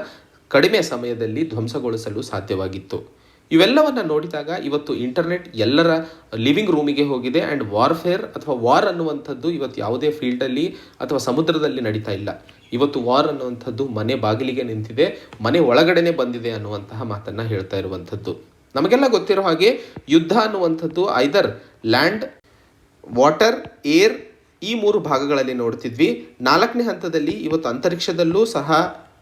ಕಡಿಮೆ ಸಮಯದಲ್ಲಿ ಧ್ವಂಸಗೊಳಿಸಲು ಸಾಧ್ಯವಾಗಿತ್ತು. ಇವೆಲ್ಲವನ್ನು ನೋಡಿದಾಗ ಇವತ್ತು ಇಂಟರ್ನೆಟ್ ಎಲ್ಲರ ಲಿವಿಂಗ್ ರೂಮಿಗೆ ಹೋಗಿದೆ ಆ್ಯಂಡ್ ವಾರ್ಫೇರ್ ಅಥವಾ ವಾರ್ ಅನ್ನುವಂಥದ್ದು ಇವತ್ತು ಯಾವುದೇ ಫೀಲ್ಡಲ್ಲಿ ಅಥವಾ ಸಮುದ್ರದಲ್ಲಿ ನಡೀತಾ ಇಲ್ಲ. ಇವತ್ತು ವಾರ್ ಅನ್ನುವಂಥದ್ದು ಮನೆ ಬಾಗಿಲಿಗೆ ನಿಂತಿದೆ, ಮನೆ ಒಳಗಡೆನೆ ಬಂದಿದೆ ಅನ್ನುವಂತಹ ಮಾತನ್ನು ಹೇಳ್ತಾ ಇರುವಂಥದ್ದು. ನಮಗೆಲ್ಲ ಗೊತ್ತಿರೋ ಹಾಗೆ ಯುದ್ಧ ಅನ್ನುವಂಥದ್ದು ಐದರ್ ಲ್ಯಾಂಡ್, ವಾಟರ್, ಏರ್ ಈ 3 ಭಾಗಗಳಲ್ಲಿ ನೋಡ್ತಿದ್ವಿ. 4ನೇ ಹಂತದಲ್ಲಿ ಇವತ್ತು ಅಂತರಿಕ್ಷದಲ್ಲೂ ಸಹ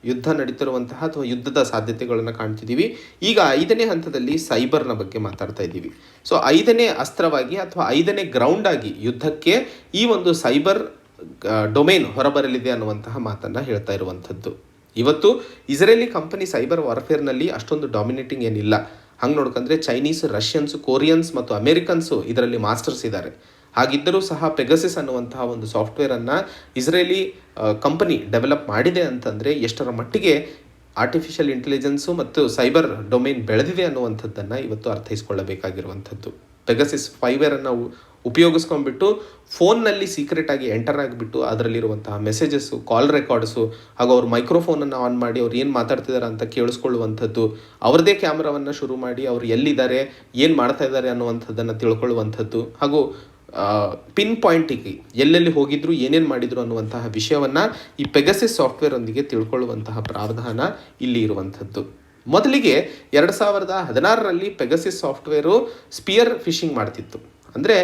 ಯುದ್ಧ ನಡೀತಿರುವಂತಹ ಅಥವಾ ಯುದ್ಧದ ಸಾಧ್ಯತೆಗಳನ್ನು ಕಾಣ್ತಿದ್ದೀವಿ. ಈಗ 5ನೇ ಹಂತದಲ್ಲಿ ಸೈಬರ್ನ ಬಗ್ಗೆ ಮಾತಾಡ್ತಾ ಇದ್ದೀವಿ. ಸೊ 5ನೇ ಅಸ್ತ್ರವಾಗಿ ಅಥವಾ 5ನೇ ಗ್ರೌಂಡ್ ಆಗಿ ಯುದ್ಧಕ್ಕೆ ಈ ಒಂದು ಸೈಬರ್ ಡೊಮೇನ್ ಹೊರಬರಲಿದೆ ಅನ್ನುವಂತಹ ಮಾತನ್ನು ಹೇಳ್ತಾ ಇರುವಂಥದ್ದು. ಇವತ್ತು ಇಸ್ರೇಲಿ ಕಂಪನಿ ಸೈಬರ್ ವಾರ್ಫೇರ್ನಲ್ಲಿ ಅಷ್ಟೊಂದು ಡಾಮಿನೇಟಿಂಗ್ ಏನಿಲ್ಲ. ಹಂಗೆ ನೋಡ್ಕೊಂಡ್ರೆ ಚೈನೀಸ್, ರಷ್ಯನ್ಸ್, ಕೊರಿಯನ್ಸ್ ಮತ್ತು ಅಮೇರಿಕನ್ಸು ಇದರಲ್ಲಿ ಮಾಸ್ಟರ್ಸ್ ಇದ್ದಾರೆ. ಹಾಗಿದ್ದರೂ ಸಹ ಪೆಗಸಿಸ್ ಅನ್ನುವಂತಹ ಒಂದು ಸಾಫ್ಟ್ವೇರನ್ನು ಇಸ್ರೇಲಿ ಕಂಪನಿ ಡೆವಲಪ್ ಮಾಡಿದೆ ಅಂತಂದರೆ ಎಷ್ಟರ ಮಟ್ಟಿಗೆ ಆರ್ಟಿಫಿಷಿಯಲ್ ಇಂಟೆಲಿಜೆನ್ಸು ಮತ್ತು ಸೈಬರ್ ಡೊಮೇನ್ ಬೆಳೆದಿದೆ ಅನ್ನುವಂಥದ್ದನ್ನು ಇವತ್ತು ಅರ್ಥೈಸ್ಕೊಳ್ಳಬೇಕಾಗಿರುವಂಥದ್ದು. ಪೆಗಸಿಸ್ ಸ್ಪೈವೇರನ್ನು ಉಪಯೋಗಿಸ್ಕೊಂಡ್ಬಿಟ್ಟು ಫೋನ್ನಲ್ಲಿ ಸೀಕ್ರೆಟಾಗಿ ಎಂಟರ್ ಆಗಿಬಿಟ್ಟು ಅದರಲ್ಲಿರುವಂತಹ ಮೆಸೇಜಸ್ಸು, ಕಾಲ್ ರೆಕಾರ್ಡ್ಸು ಹಾಗೂ ಅವ್ರ ಮೈಕ್ರೋಫೋನನ್ನು ಆನ್ ಮಾಡಿ ಅವ್ರು ಏನು ಮಾತಾಡ್ತಿದ್ದಾರೆ ಅಂತ ಕೇಳಿಸ್ಕೊಳ್ಳುವಂಥದ್ದು, ಅವ್ರದ್ದೇ ಕ್ಯಾಮ್ರಾವನ್ನು ಶುರು ಮಾಡಿ ಅವ್ರು ಎಲ್ಲಿದ್ದಾರೆ, ಏನು ಮಾಡ್ತಾ ಇದ್ದಾರೆ ಅನ್ನುವಂಥದ್ದನ್ನು ತಿಳ್ಕೊಳ್ಳುವಂಥದ್ದು ಹಾಗೂ ಪಿನ್ ಪಾಯಿಂಟಿಗೆ ಎಲ್ಲೆಲ್ಲಿ ಹೋಗಿದ್ರು, ಏನೇನು ಮಾಡಿದ್ರು ಅನ್ನುವಂತಹ ವಿಷಯವನ್ನು ಈ ಪೆಗಸಿಸ್ ಸಾಫ್ಟ್ವೇರೊಂದಿಗೆ ತಿಳ್ಕೊಳ್ಳುವಂತಹ ಪ್ರಾವಧಾನ ಇಲ್ಲಿ ಇರುವಂಥದ್ದು. ಮೊದಲಿಗೆ 2016ರಲ್ಲಿ ಪೆಗಸಿಸ್ ಸಾಫ್ಟ್ವೇರು ಸ್ಪಿಯರ್ ಫಿಶಿಂಗ್ ಮಾಡ್ತಿತ್ತು. ಅಂದರೆ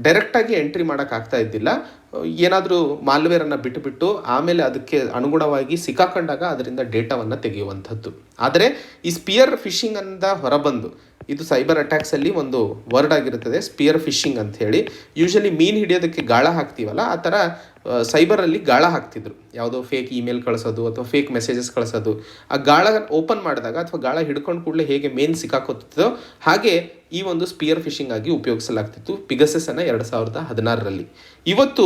ಡೈರೆಕ್ಟಾಗಿ ಎಂಟ್ರಿ ಮಾಡೋಕ್ಕಾಗ್ತಾ ಇದ್ದಿಲ್ಲ. ಏನಾದರೂ ಮಾಲ್ವೇರನ್ನು ಬಿಟ್ಟುಬಿಟ್ಟು ಆಮೇಲೆ ಅದಕ್ಕೆ ಅನುಗುಣವಾಗಿ ಸಿಕ್ಕಾಕೊಂಡಾಗ ಅದರಿಂದ ಡೇಟಾವನ್ನು ತೆಗೆಯುವಂಥದ್ದು. ಆದರೆ ಈ ಸ್ಪಿಯರ್ ಫಿಶಿಂಗ್ ಅಂತ ಹೊರಬಂದು, ಇದು ಸೈಬರ್ ಅಟ್ಯಾಕ್ಸಲ್ಲಿ ಒಂದು ವರ್ಡ್ ಆಗಿರುತ್ತದೆ, ಸ್ಪಿಯರ್ ಫಿಶಿಂಗ್ ಅಂತ ಹೇಳಿ. ಯೂಶಲಿ ಮೀನು ಹಿಡಿಯೋದಕ್ಕೆ ಗಾಳ ಹಾಕ್ತೀವಲ್ಲ, ಆ ಥರ ಸೈಬರಲ್ಲಿ ಗಾಳ ಹಾಕ್ತಿದ್ರು. ಯಾವುದೋ ಫೇಕ್ ಇಮೇಲ್ ಕಳಿಸೋದು ಅಥವಾ ಫೇಕ್ ಮೆಸೇಜಸ್ ಕಳಿಸೋದು. ಆ ಗಾಳ ಓಪನ್ ಮಾಡಿದಾಗ ಅಥವಾ ಗಾಳ ಹಿಡ್ಕೊಂಡು ಕೂಡಲೇ ಹೇಗೆ ಮೇನ್ ಸಿಕ್ಕಾಕೋತಿದ್ದೋ ಹಾಗೆ ಈ ಒಂದು ಸ್ಪಿಯರ್ ಫಿಶಿಂಗ್ ಆಗಿ ಉಪಯೋಗಿಸಲಾಗ್ತಿತ್ತು ಪಿಗಸಸನ್ನು 2016ರಲ್ಲಿ. ಇವತ್ತು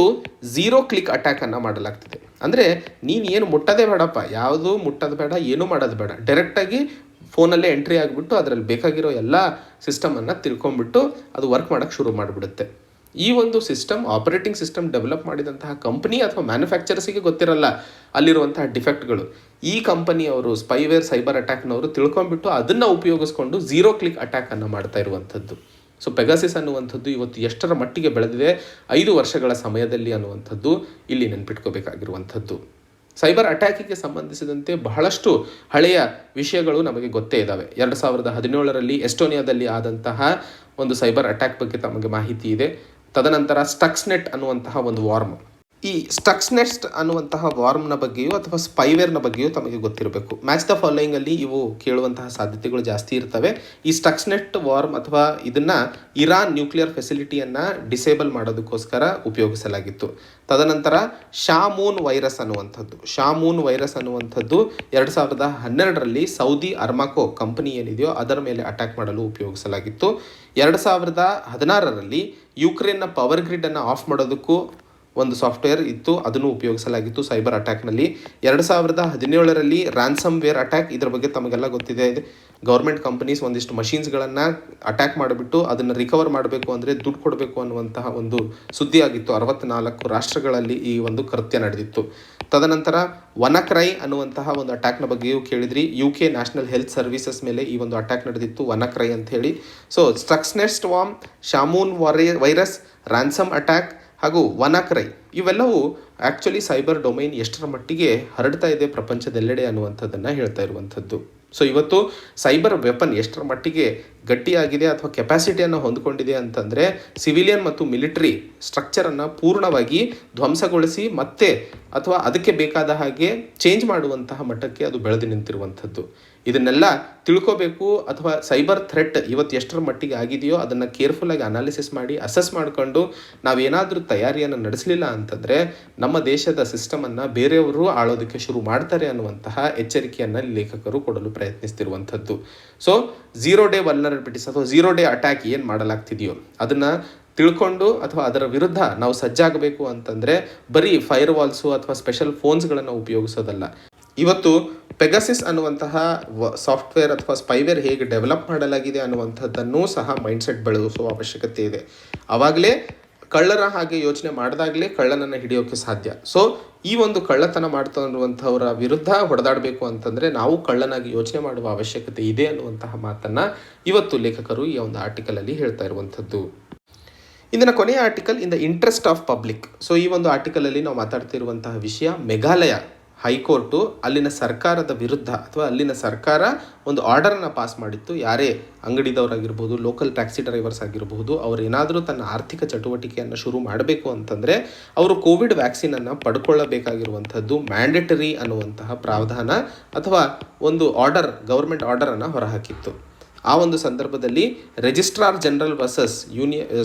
ಝೀರೋ ಕ್ಲಿಕ್ ಅಟ್ಯಾಕನ್ನು ಮಾಡಲಾಗ್ತಿದೆ. ಅಂದರೆ ನೀನು ಏನು ಮುಟ್ಟೋದೇ ಬೇಡಪ್ಪ, ಯಾವುದು ಮುಟ್ಟೋದು ಬೇಡ, ಏನೂ ಮಾಡೋದು ಬೇಡ, ಡೈರೆಕ್ಟಾಗಿ ಫೋನಲ್ಲೇ ಎಂಟ್ರಿ ಆಗಿಬಿಟ್ಟು ಅದರಲ್ಲಿ ಬೇಕಾಗಿರೋ ಎಲ್ಲ ಸಿಸ್ಟಮನ್ನು ತಿಳ್ಕೊಂಬಿಟ್ಟು ಅದು ವರ್ಕ್ ಮಾಡೋಕ್ಕೆ ಶುರು ಮಾಡಿಬಿಡುತ್ತೆ. ಈ ಒಂದು ಸಿಸ್ಟಮ್, ಆಪರೇಟಿಂಗ್ ಸಿಸ್ಟಮ್ ಡೆವಲಪ್ ಮಾಡಿದಂತಹ ಕಂಪನಿ ಅಥವಾ ಮ್ಯಾನುಫ್ಯಾಕ್ಚರರ್ಸಿಗೆ ಗೊತ್ತಿರಲ್ಲ ಅಲ್ಲಿರುವಂತಹ ಡಿಫೆಕ್ಟ್ಗಳು. ಈ ಕಂಪನಿಯವರು, ಸ್ಪೈವೇರ್ ಸೈಬರ್ ಅಟ್ಯಾಕ್ನವರು ತಿಳ್ಕೊಂಬಿಟ್ಟು ಅದನ್ನು ಉಪಯೋಗಿಸ್ಕೊಂಡು ಝೀರೋ ಕ್ಲಿಕ್ ಅಟ್ಯಾಕನ್ನು ಮಾಡ್ತಾ ಇರುವಂಥದ್ದು. ಸೊ ಪೆಗಾಸಿಸ್ ಅನ್ನುವಂಥದ್ದು ಇವತ್ತು ಎಷ್ಟರ ಮಟ್ಟಿಗೆ ಬೆಳೆದಿದೆ 5 ವರ್ಷಗಳ ಸಮಯದಲ್ಲಿ ಅನ್ನುವಂಥದ್ದು ಇಲ್ಲಿ ನೆನ್ಪಿಟ್ಕೋಬೇಕಾಗಿರುವಂಥದ್ದು. ಸೈಬರ್ ಅಟ್ಯಾಕಿಗೆ ಸಂಬಂಧಿಸಿದಂತೆ ಬಹಳಷ್ಟು ಹಳೆಯ ವಿಷಯಗಳು ನಮಗೆ ಗೊತ್ತೇ ಇದ್ದಾವೆ. 2017ರಲ್ಲಿ ಎಸ್ಟೋನಿಯಾದಲ್ಲಿ ಆದಂತಹ ಒಂದು ಸೈಬರ್ ಅಟ್ಯಾಕ್ ಬಗ್ಗೆ ತಮಗೆ ಮಾಹಿತಿ ಇದೆ. ತದನಂತರ ಸ್ಟಕ್ಸ್ನೆಟ್ ಅನ್ನುವಂತಹ ಒಂದು ವಾರ್ಮ್, ಈ ಸ್ಟಕ್ಸ್ನೆಟ್ ಅನ್ನುವಂತಹ ವಾರ್ಮ್ನ ಬಗ್ಗೆಯೂ ಅಥವಾ ಸ್ಪೈವೇರ್ನ ಬಗ್ಗೆಯೂ ತಮಗೆ ಗೊತ್ತಿರಬೇಕು. ಮ್ಯಾಚ್ ದ ಫಾಲೋಯಿಂಗಲ್ಲಿ ಇವು ಕೇಳುವಂತಹ ಸಾಧ್ಯತೆಗಳು ಜಾಸ್ತಿ ಇರ್ತವೆ. ಈ ಸ್ಟಕ್ಸ್ನೆಟ್ ವಾರ್ಮ್ ಅಥವಾ ಇದನ್ನು ಇರಾನ್ ನ್ಯೂಕ್ಲಿಯರ್ ಫೆಸಿಲಿಟಿಯನ್ನು ಡಿಸೇಬಲ್ ಮಾಡೋದಕ್ಕೋಸ್ಕರ ಉಪಯೋಗಿಸಲಾಗಿತ್ತು. ತದನಂತರ ಶಾಮೂನ್ ವೈರಸ್ ಅನ್ನುವಂಥದ್ದು 2012ರಲ್ಲಿ ಸೌದಿ ಅರ್ಮಾಕೋ ಕಂಪನಿ ಏನಿದೆಯೋ ಅದರ ಮೇಲೆ ಅಟ್ಯಾಕ್ ಮಾಡಲು ಉಪಯೋಗಿಸಲಾಗಿತ್ತು. 2016ರಲ್ಲಿ ಯುಕ್ರೇನ್ನ ಪವರ್ ಗ್ರಿಡನ್ನು ಆಫ್ ಮಾಡೋದಕ್ಕೂ ಒಂದು ಸಾಫ್ಟ್ವೇರ್ ಇತ್ತು, ಅದನ್ನು ಉಪಯೋಗಿಸಲಾಗಿತ್ತು ಸೈಬರ್ ಅಟ್ಯಾಕ್ನಲ್ಲಿ. 2017ರಲ್ಲಿ ರ್ಯಾನ್ಸಮ್ ವೇರ್ ಅಟ್ಯಾಕ್, ಇದರ ಬಗ್ಗೆ ತಮಗೆಲ್ಲ ಗೊತ್ತಿದೆ. ಗೌರ್ಮೆಂಟ್ ಕಂಪನೀಸ್ ಒಂದಿಷ್ಟು ಮಷೀನ್ಸ್ಗಳನ್ನು ಅಟ್ಯಾಕ್ ಮಾಡಿಬಿಟ್ಟು ಅದನ್ನು ರಿಕವರ್ ಮಾಡಬೇಕು ಅಂದರೆ ದುಡ್ಡು ಕೊಡಬೇಕು ಅನ್ನುವಂತಹ ಒಂದು ಸುದ್ದಿ ಆಗಿತ್ತು. 64 ರಾಷ್ಟ್ರಗಳಲ್ಲಿ ಈ ಒಂದು ಕೃತ್ಯ ನಡೆದಿತ್ತು. ತದನಂತರ ವನಕ್ರೈ ಅನ್ನುವಂತಹ ಒಂದು ಅಟ್ಯಾಕ್ನ ಬಗ್ಗೆಯೂ ಕೇಳಿದ್ರಿ. UK ನ್ಯಾಷನಲ್ ಹೆಲ್ತ್ ಸರ್ವಿಸಸ್ ಮೇಲೆ ಈ ಒಂದು ಅಟ್ಯಾಕ್ ನಡೆದಿತ್ತು, ವನಕ್ರೈ ಅಂತ ಹೇಳಿ. So Stuxnet worm, Shamoon virus, ransom attack ಹಾಗೂ ವನಕ್ರೈ ಇವೆಲ್ಲವೂ ಆ್ಯಕ್ಚುಲಿ ಸೈಬರ್ ಡೊಮೈನ್ ಎಷ್ಟರ ಮಟ್ಟಿಗೆ ಹರಡ್ತಾ ಇದೆ ಪ್ರಪಂಚದೆಲ್ಲೆಡೆ ಅನ್ನುವಂಥದ್ದನ್ನು ಹೇಳ್ತಾ ಇರುವಂಥದ್ದು. ಸೊ ಇವತ್ತು ಸೈಬರ್ ವೆಪನ್ ಎಷ್ಟರ ಮಟ್ಟಿಗೆ ಗಟ್ಟಿಯಾಗಿದೆ ಅಥವಾ ಕೆಪಾಸಿಟಿಯನ್ನು ಹೊಂದಿಕೊಂಡಿದೆ ಅಂತಂದರೆ ಸಿವಿಲಿಯನ್ ಮತ್ತು ಮಿಲಿಟರಿ ಸ್ಟ್ರಕ್ಚರನ್ನು ಪೂರ್ಣವಾಗಿ ಧ್ವಂಸಗೊಳಿಸಿ ಮತ್ತೆ ಅಥವಾ ಅದಕ್ಕೆ ಬೇಕಾದ ಹಾಗೆ ಚೇಂಜ್ ಮಾಡುವಂತಹ ಮಟ್ಟಕ್ಕೆ ಅದು ಬೆಳೆದು ನಿಂತಿರುವಂಥದ್ದು. ಇದನ್ನೆಲ್ಲ ತಿಳ್ಕೋಬೇಕು ಅಥವಾ ಸೈಬರ್ ಥ್ರೆಟ್ ಇವತ್ತು ಎಷ್ಟರ ಮಟ್ಟಿಗೆ ಆಗಿದೆಯೋ ಅದನ್ನು ಕೇರ್ಫುಲ್ಲಾಗಿ ಅನಾಲಿಸಿಸ್ ಮಾಡಿ ಅಸೆಸ್ ಮಾಡಿಕೊಂಡು ನಾವೇನಾದರೂ ತಯಾರಿಯನ್ನು ನಡೆಸಲಿಲ್ಲ ಅಂತಂದರೆ ನಮ್ಮ ದೇಶದ ಸಿಸ್ಟಮನ್ನು ಬೇರೆಯವರು ಆಳೋದಕ್ಕೆ ಶುರು ಮಾಡ್ತಾರೆ ಅನ್ನುವಂತಹ ಎಚ್ಚರಿಕೆಯನ್ನು ಲೇಖಕರು ಕೊಡಲು ಪ್ರಯತ್ನಿಸ್ತಿರುವಂಥದ್ದು. ಸೊ ಝೀರೋ ಡೇ ವಲ್ನರಬಿಲಿಟೀಸ್ ಅಥವಾ ಝೀರೋ ಡೇ ಅಟ್ಯಾಕ್ ಏನು ಮಾಡಲಾಗ್ತಿದೆಯೋ ಅದನ್ನು ತಿಳ್ಕೊಂಡು ಅಥವಾ ಅದರ ವಿರುದ್ಧ ನಾವು ಸಜ್ಜಾಗಬೇಕು ಅಂತಂದರೆ ಬರೀ ಫೈರ್ ವಾಲ್ಸು ಅಥವಾ ಸ್ಪೆಷಲ್ ಫೋನ್ಸ್ಗಳನ್ನು ಉಪಯೋಗಿಸೋದಲ್ಲ. ಇವತ್ತು ಪೆಗಾಸಿಸ್ ಅನ್ನುವಂತಹ ಸಾಫ್ಟ್ವೇರ್ ಅಥವಾ ಸ್ಪೈವೇರ್ ಹೇಗೆ ಡೆವಲಪ್ ಮಾಡಲಾಗಿದೆ ಅನ್ನುವಂಥದ್ದನ್ನು ಸಹ ಮೈಂಡ್ಸೆಟ್ ಬೆಳೆಸುವ ಅವಶ್ಯಕತೆ ಇದೆ. ಆವಾಗಲೇ ಕಳ್ಳರ ಹಾಗೆ ಯೋಚನೆ ಮಾಡಿದಾಗಲೇ ಕಳ್ಳನನ್ನು ಹಿಡಿಯೋಕ್ಕೆ ಸಾಧ್ಯ. ಸೊ ಈ ಒಂದು ಕಳ್ಳತನ ಮಾಡ್ತಾ ಇರುವಂಥವರ ವಿರುದ್ಧ ಹೊಡೆದಾಡಬೇಕು ಅಂತಂದರೆ ನಾವು ಕಳ್ಳನಾಗಿ ಯೋಚನೆ ಮಾಡುವ ಅವಶ್ಯಕತೆ ಇದೆ ಅನ್ನುವಂತಹ ಮಾತನ್ನು ಇವತ್ತು ಲೇಖಕರು ಈ ಒಂದು ಆರ್ಟಿಕಲಲ್ಲಿ ಹೇಳ್ತಾ ಇರುವಂಥದ್ದು. ಇಂದಿನ ಕೊನೆಯ article in the interest of public. So ಈ ಒಂದು ಆರ್ಟಿಕಲಲ್ಲಿ ನಾವು ಮಾತಾಡ್ತಿರುವಂತಹ ವಿಷಯ ಮೇಘಾಲಯ ಹೈಕೋರ್ಟು ಅಲ್ಲಿನ ಸರ್ಕಾರದ ವಿರುದ್ಧ ಅಥವಾ ಅಲ್ಲಿನ ಸರ್ಕಾರ ಒಂದು ಆರ್ಡರನ್ನು ಪಾಸ್ ಮಾಡಿತ್ತು. ಯಾರೇ ಅಂಗಡಿದವರಾಗಿರ್ಬೋದು, ಲೋಕಲ್ ಟ್ಯಾಕ್ಸಿ ಡ್ರೈವರ್ಸ್ ಆಗಿರಬಹುದು, ಅವರು ಏನಾದರೂ ತನ್ನ ಆರ್ಥಿಕ ಚಟುವಟಿಕೆಯನ್ನು ಶುರು ಮಾಡಬೇಕು ಅಂತಂದರೆ ಅವರು ಕೋವಿಡ್ ವ್ಯಾಕ್ಸಿನನ್ನು ಪಡ್ಕೊಳ್ಳಬೇಕಾಗಿರುವಂಥದ್ದು ಮ್ಯಾಂಡೇಟರಿ ಅನ್ನುವಂತಹ ಪ್ರಾವಧಾನ ಅಥವಾ ಒಂದು ಆರ್ಡರ್, ಗೌರ್ಮೆಂಟ್ ಆರ್ಡರನ್ನು ಹೊರಹಾಕಿತ್ತು. ಆ ಒಂದು ಸಂದರ್ಭದಲ್ಲಿ registrar general versus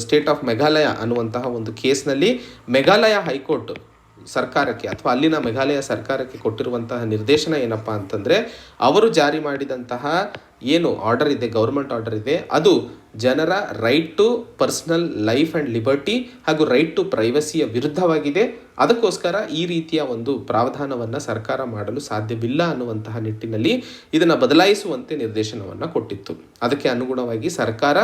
state of Meghalaya ಅನ್ನುವಂತಹ ಒಂದು ಕೇಸ್ನಲ್ಲಿ ಮೇಘಾಲಯ ಹೈಕೋರ್ಟ್ ಸರ್ಕಾರಕ್ಕೆ ಅಥವಾ ಅಲ್ಲಿನ ಮೇಘಾಲಯ ಸರ್ಕಾರಕ್ಕೆ ಕೊಟ್ಟಿರುವಂತಹ ನಿರ್ದೇಶನ ಏನಪ್ಪ ಅಂತಂದರೆ ಅವರು ಜಾರಿ ಮಾಡಿದಂತಹ ಏನು ಆರ್ಡರ್ ಇದೆ, ಗೌರ್ಮೆಂಟ್ ಆರ್ಡರ್ ಇದೆ, ಅದು ಜನರ right to personal life and liberty ಹಾಗೂ ರೈಟ್ ಟು ಪ್ರೈವಸಿಯ ವಿರುದ್ಧವಾಗಿದೆ. ಅದಕ್ಕೋಸ್ಕರ ಈ ರೀತಿಯ ಒಂದು ಪ್ರಾವಧಾನವನ್ನು ಸರ್ಕಾರ ಮಾಡಲು ಸಾಧ್ಯವಿಲ್ಲ ಅನ್ನುವಂತಹ ನಿಟ್ಟಿನಲ್ಲಿ ಇದನ್ನು ಬದಲಾಯಿಸುವಂತೆ ನಿರ್ದೇಶನವನ್ನು ಕೊಟ್ಟಿತ್ತು. ಅದಕ್ಕೆ ಅನುಗುಣವಾಗಿ ಸರ್ಕಾರ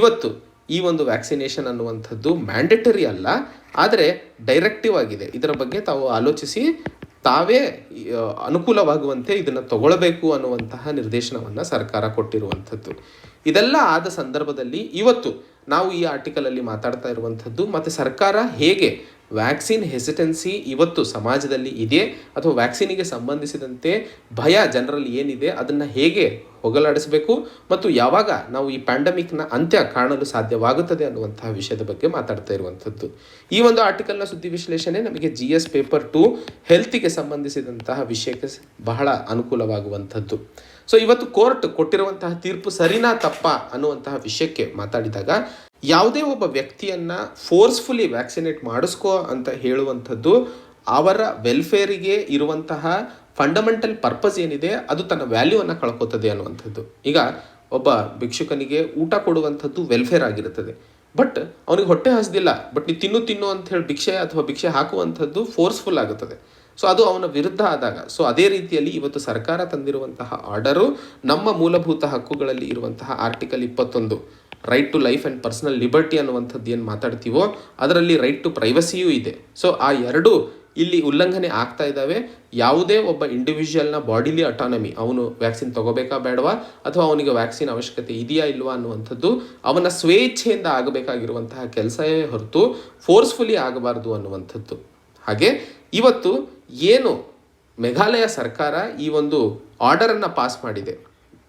ಇವತ್ತು ಈ ಒಂದು ವ್ಯಾಕ್ಸಿನೇಷನ್ ಅನ್ನುವಂಥದ್ದು ಮ್ಯಾಂಡೇಟರಿ ಅಲ್ಲ, ಆದರೆ ಡೈರೆಕ್ಟಿವ್ ಆಗಿದೆ. ಇದರ ಬಗ್ಗೆ ತಾವು ಆಲೋಚಿಸಿ ತಾವೇ ಅನುಕೂಲವಾಗುವಂತೆ ಇದನ್ನು ತಗೊಳ್ಬೇಕು ಅನ್ನುವಂತಹ ನಿರ್ದೇಶನವನ್ನು ಸರ್ಕಾರ ಕೊಟ್ಟಿರುವಂಥದ್ದು. ಇದೆಲ್ಲ ಆದ ಸಂದರ್ಭದಲ್ಲಿ ಇವತ್ತು ನಾವು ಈ ಆರ್ಟಿಕಲಲ್ಲಿ ಮಾತಾಡ್ತಾ ಇರುವಂಥದ್ದು ಮತ್ತು ಸರ್ಕಾರ ಹೇಗೆ ವ್ಯಾಕ್ಸಿನ್ ಹೆಸಿಟೆನ್ಸಿ ಇವತ್ತು ಸಮಾಜದಲ್ಲಿ ಇದೆ ಅಥವಾ ವ್ಯಾಕ್ಸಿನಿಗೆ ಸಂಬಂಧಿಸಿದಂತೆ ಭಯ ಜನರಲ್ಲಿ ಏನಿದೆ ಅದನ್ನು ಹೇಗೆ ಹೋಗಲಾಡಿಸಬೇಕು ಮತ್ತು ಯಾವಾಗ ನಾವು ಈ ಪ್ಯಾಂಡಮಿಕ್ನ ಅಂತ್ಯ ಕಾಣಲು ಸಾಧ್ಯವಾಗುತ್ತದೆ ಅನ್ನುವಂತಹ ವಿಷಯದ ಬಗ್ಗೆ ಮಾತಾಡ್ತಾ ಇರುವಂಥದ್ದು. ಈ ಒಂದು ಆರ್ಟಿಕಲ್ನ ಸುದ್ದಿ ವಿಶ್ಲೇಷಣೆ ನಮಗೆ GS ಪೇಪರ್ 2 ಹೆಲ್ತಿಗೆ ಸಂಬಂಧಿಸಿದಂತಹ ವಿಷಯಕ್ಕೆ ಬಹಳ ಅನುಕೂಲವಾಗುವಂಥದ್ದು. ಸೊ ಇವತ್ತು ಕೋರ್ಟ್ ಕೊಟ್ಟಿರುವಂತಹ ತೀರ್ಪು ಸರಿನಾ ತಪ್ಪಾ ಅನ್ನುವಂತಹ ವಿಷಯಕ್ಕೆ ಮಾತಾಡಿದಾಗ ಯಾವುದೇ ಒಬ್ಬ ವ್ಯಕ್ತಿಯನ್ನು ಫೋರ್ಸ್ಫುಲಿ ವ್ಯಾಕ್ಸಿನೇಟ್ ಮಾಡಿಸ್ಕೋ ಅಂತ ಹೇಳುವಂಥದ್ದು ಅವರ ವೆಲ್ಫೇರಿಗೆ ಇರುವಂತಹ ಫಂಡಮೆಂಟಲ್ ಪರ್ಪಸ್ ಏನಿದೆ ಅದು ತನ್ನ ವ್ಯಾಲ್ಯೂವನ್ನು ಕಳ್ಕೊತದೆ ಅನ್ನುವಂಥದ್ದು. ಈಗ ಒಬ್ಬ ಭಿಕ್ಷುಕನಿಗೆ ಊಟ ಕೊಡುವಂಥದ್ದು ವೆಲ್ಫೇರ್ ಆಗಿರುತ್ತದೆ, ಬಟ್ ಅವನಿಗೆ ಹೊಟ್ಟೆ ಹಸ್ದಿಲ್ಲ, ಬಟ್ ನೀವು ತಿನ್ನು ಅಂತ ಹೇಳಿ ಭಿಕ್ಷೆ ಹಾಕುವಂಥದ್ದು ಫೋರ್ಸ್ಫುಲ್ ಆಗುತ್ತದೆ. ಸೊ ಅದು ಅವನ ವಿರುದ್ಧ ಆದಾಗ, ಸೊ ಅದೇ ರೀತಿಯಲ್ಲಿ ಇವತ್ತು ಸರ್ಕಾರ ತಂದಿರುವಂತಹ ಆರ್ಡರು ನಮ್ಮ ಮೂಲಭೂತ ಹಕ್ಕುಗಳಲ್ಲಿ ಇರುವಂತಹ article 21 right to life and personal liberty ಅನ್ನುವಂಥದ್ದು ಏನು ಮಾತಾಡ್ತೀವೋ ಅದರಲ್ಲಿ ರೈಟ್ ಟು ಪ್ರೈವಸಿಯೂ ಇದೆ. ಸೊ ಆ ಎರಡು ಇಲ್ಲಿ ಉಲ್ಲಂಘನೆ ಆಗ್ತಾ ಇದ್ದಾವೆ. ಯಾವುದೇ ಒಬ್ಬ ಇಂಡಿವಿಜುವಲ್ನ ಬಾಡಿಲಿ ಅಟಾನಮಿ, ಅವನು ವ್ಯಾಕ್ಸಿನ್ ತಗೋಬೇಕಾ ಬೇಡವಾ ಅಥವಾ ಅವನಿಗೆ ವ್ಯಾಕ್ಸಿನ್ ಅವಶ್ಯಕತೆ ಇದೆಯಾ ಇಲ್ವಾ ಅನ್ನುವಂಥದ್ದು ಅವನ ಸ್ವೇಚ್ಛೆಯಿಂದ ಆಗಬೇಕಾಗಿರುವಂತಹ ಕೆಲಸವೇ ಹೊರತು ಫೋರ್ಸ್ಫುಲಿ ಆಗಬಾರ್ದು ಅನ್ನುವಂಥದ್ದು. ಹಾಗೆ ಇವತ್ತು ಏನು ಮೇಘಾಲಯ ಸರ್ಕಾರ ಈ ಒಂದು ಆರ್ಡರನ್ನು ಪಾಸ್ ಮಾಡಿದೆ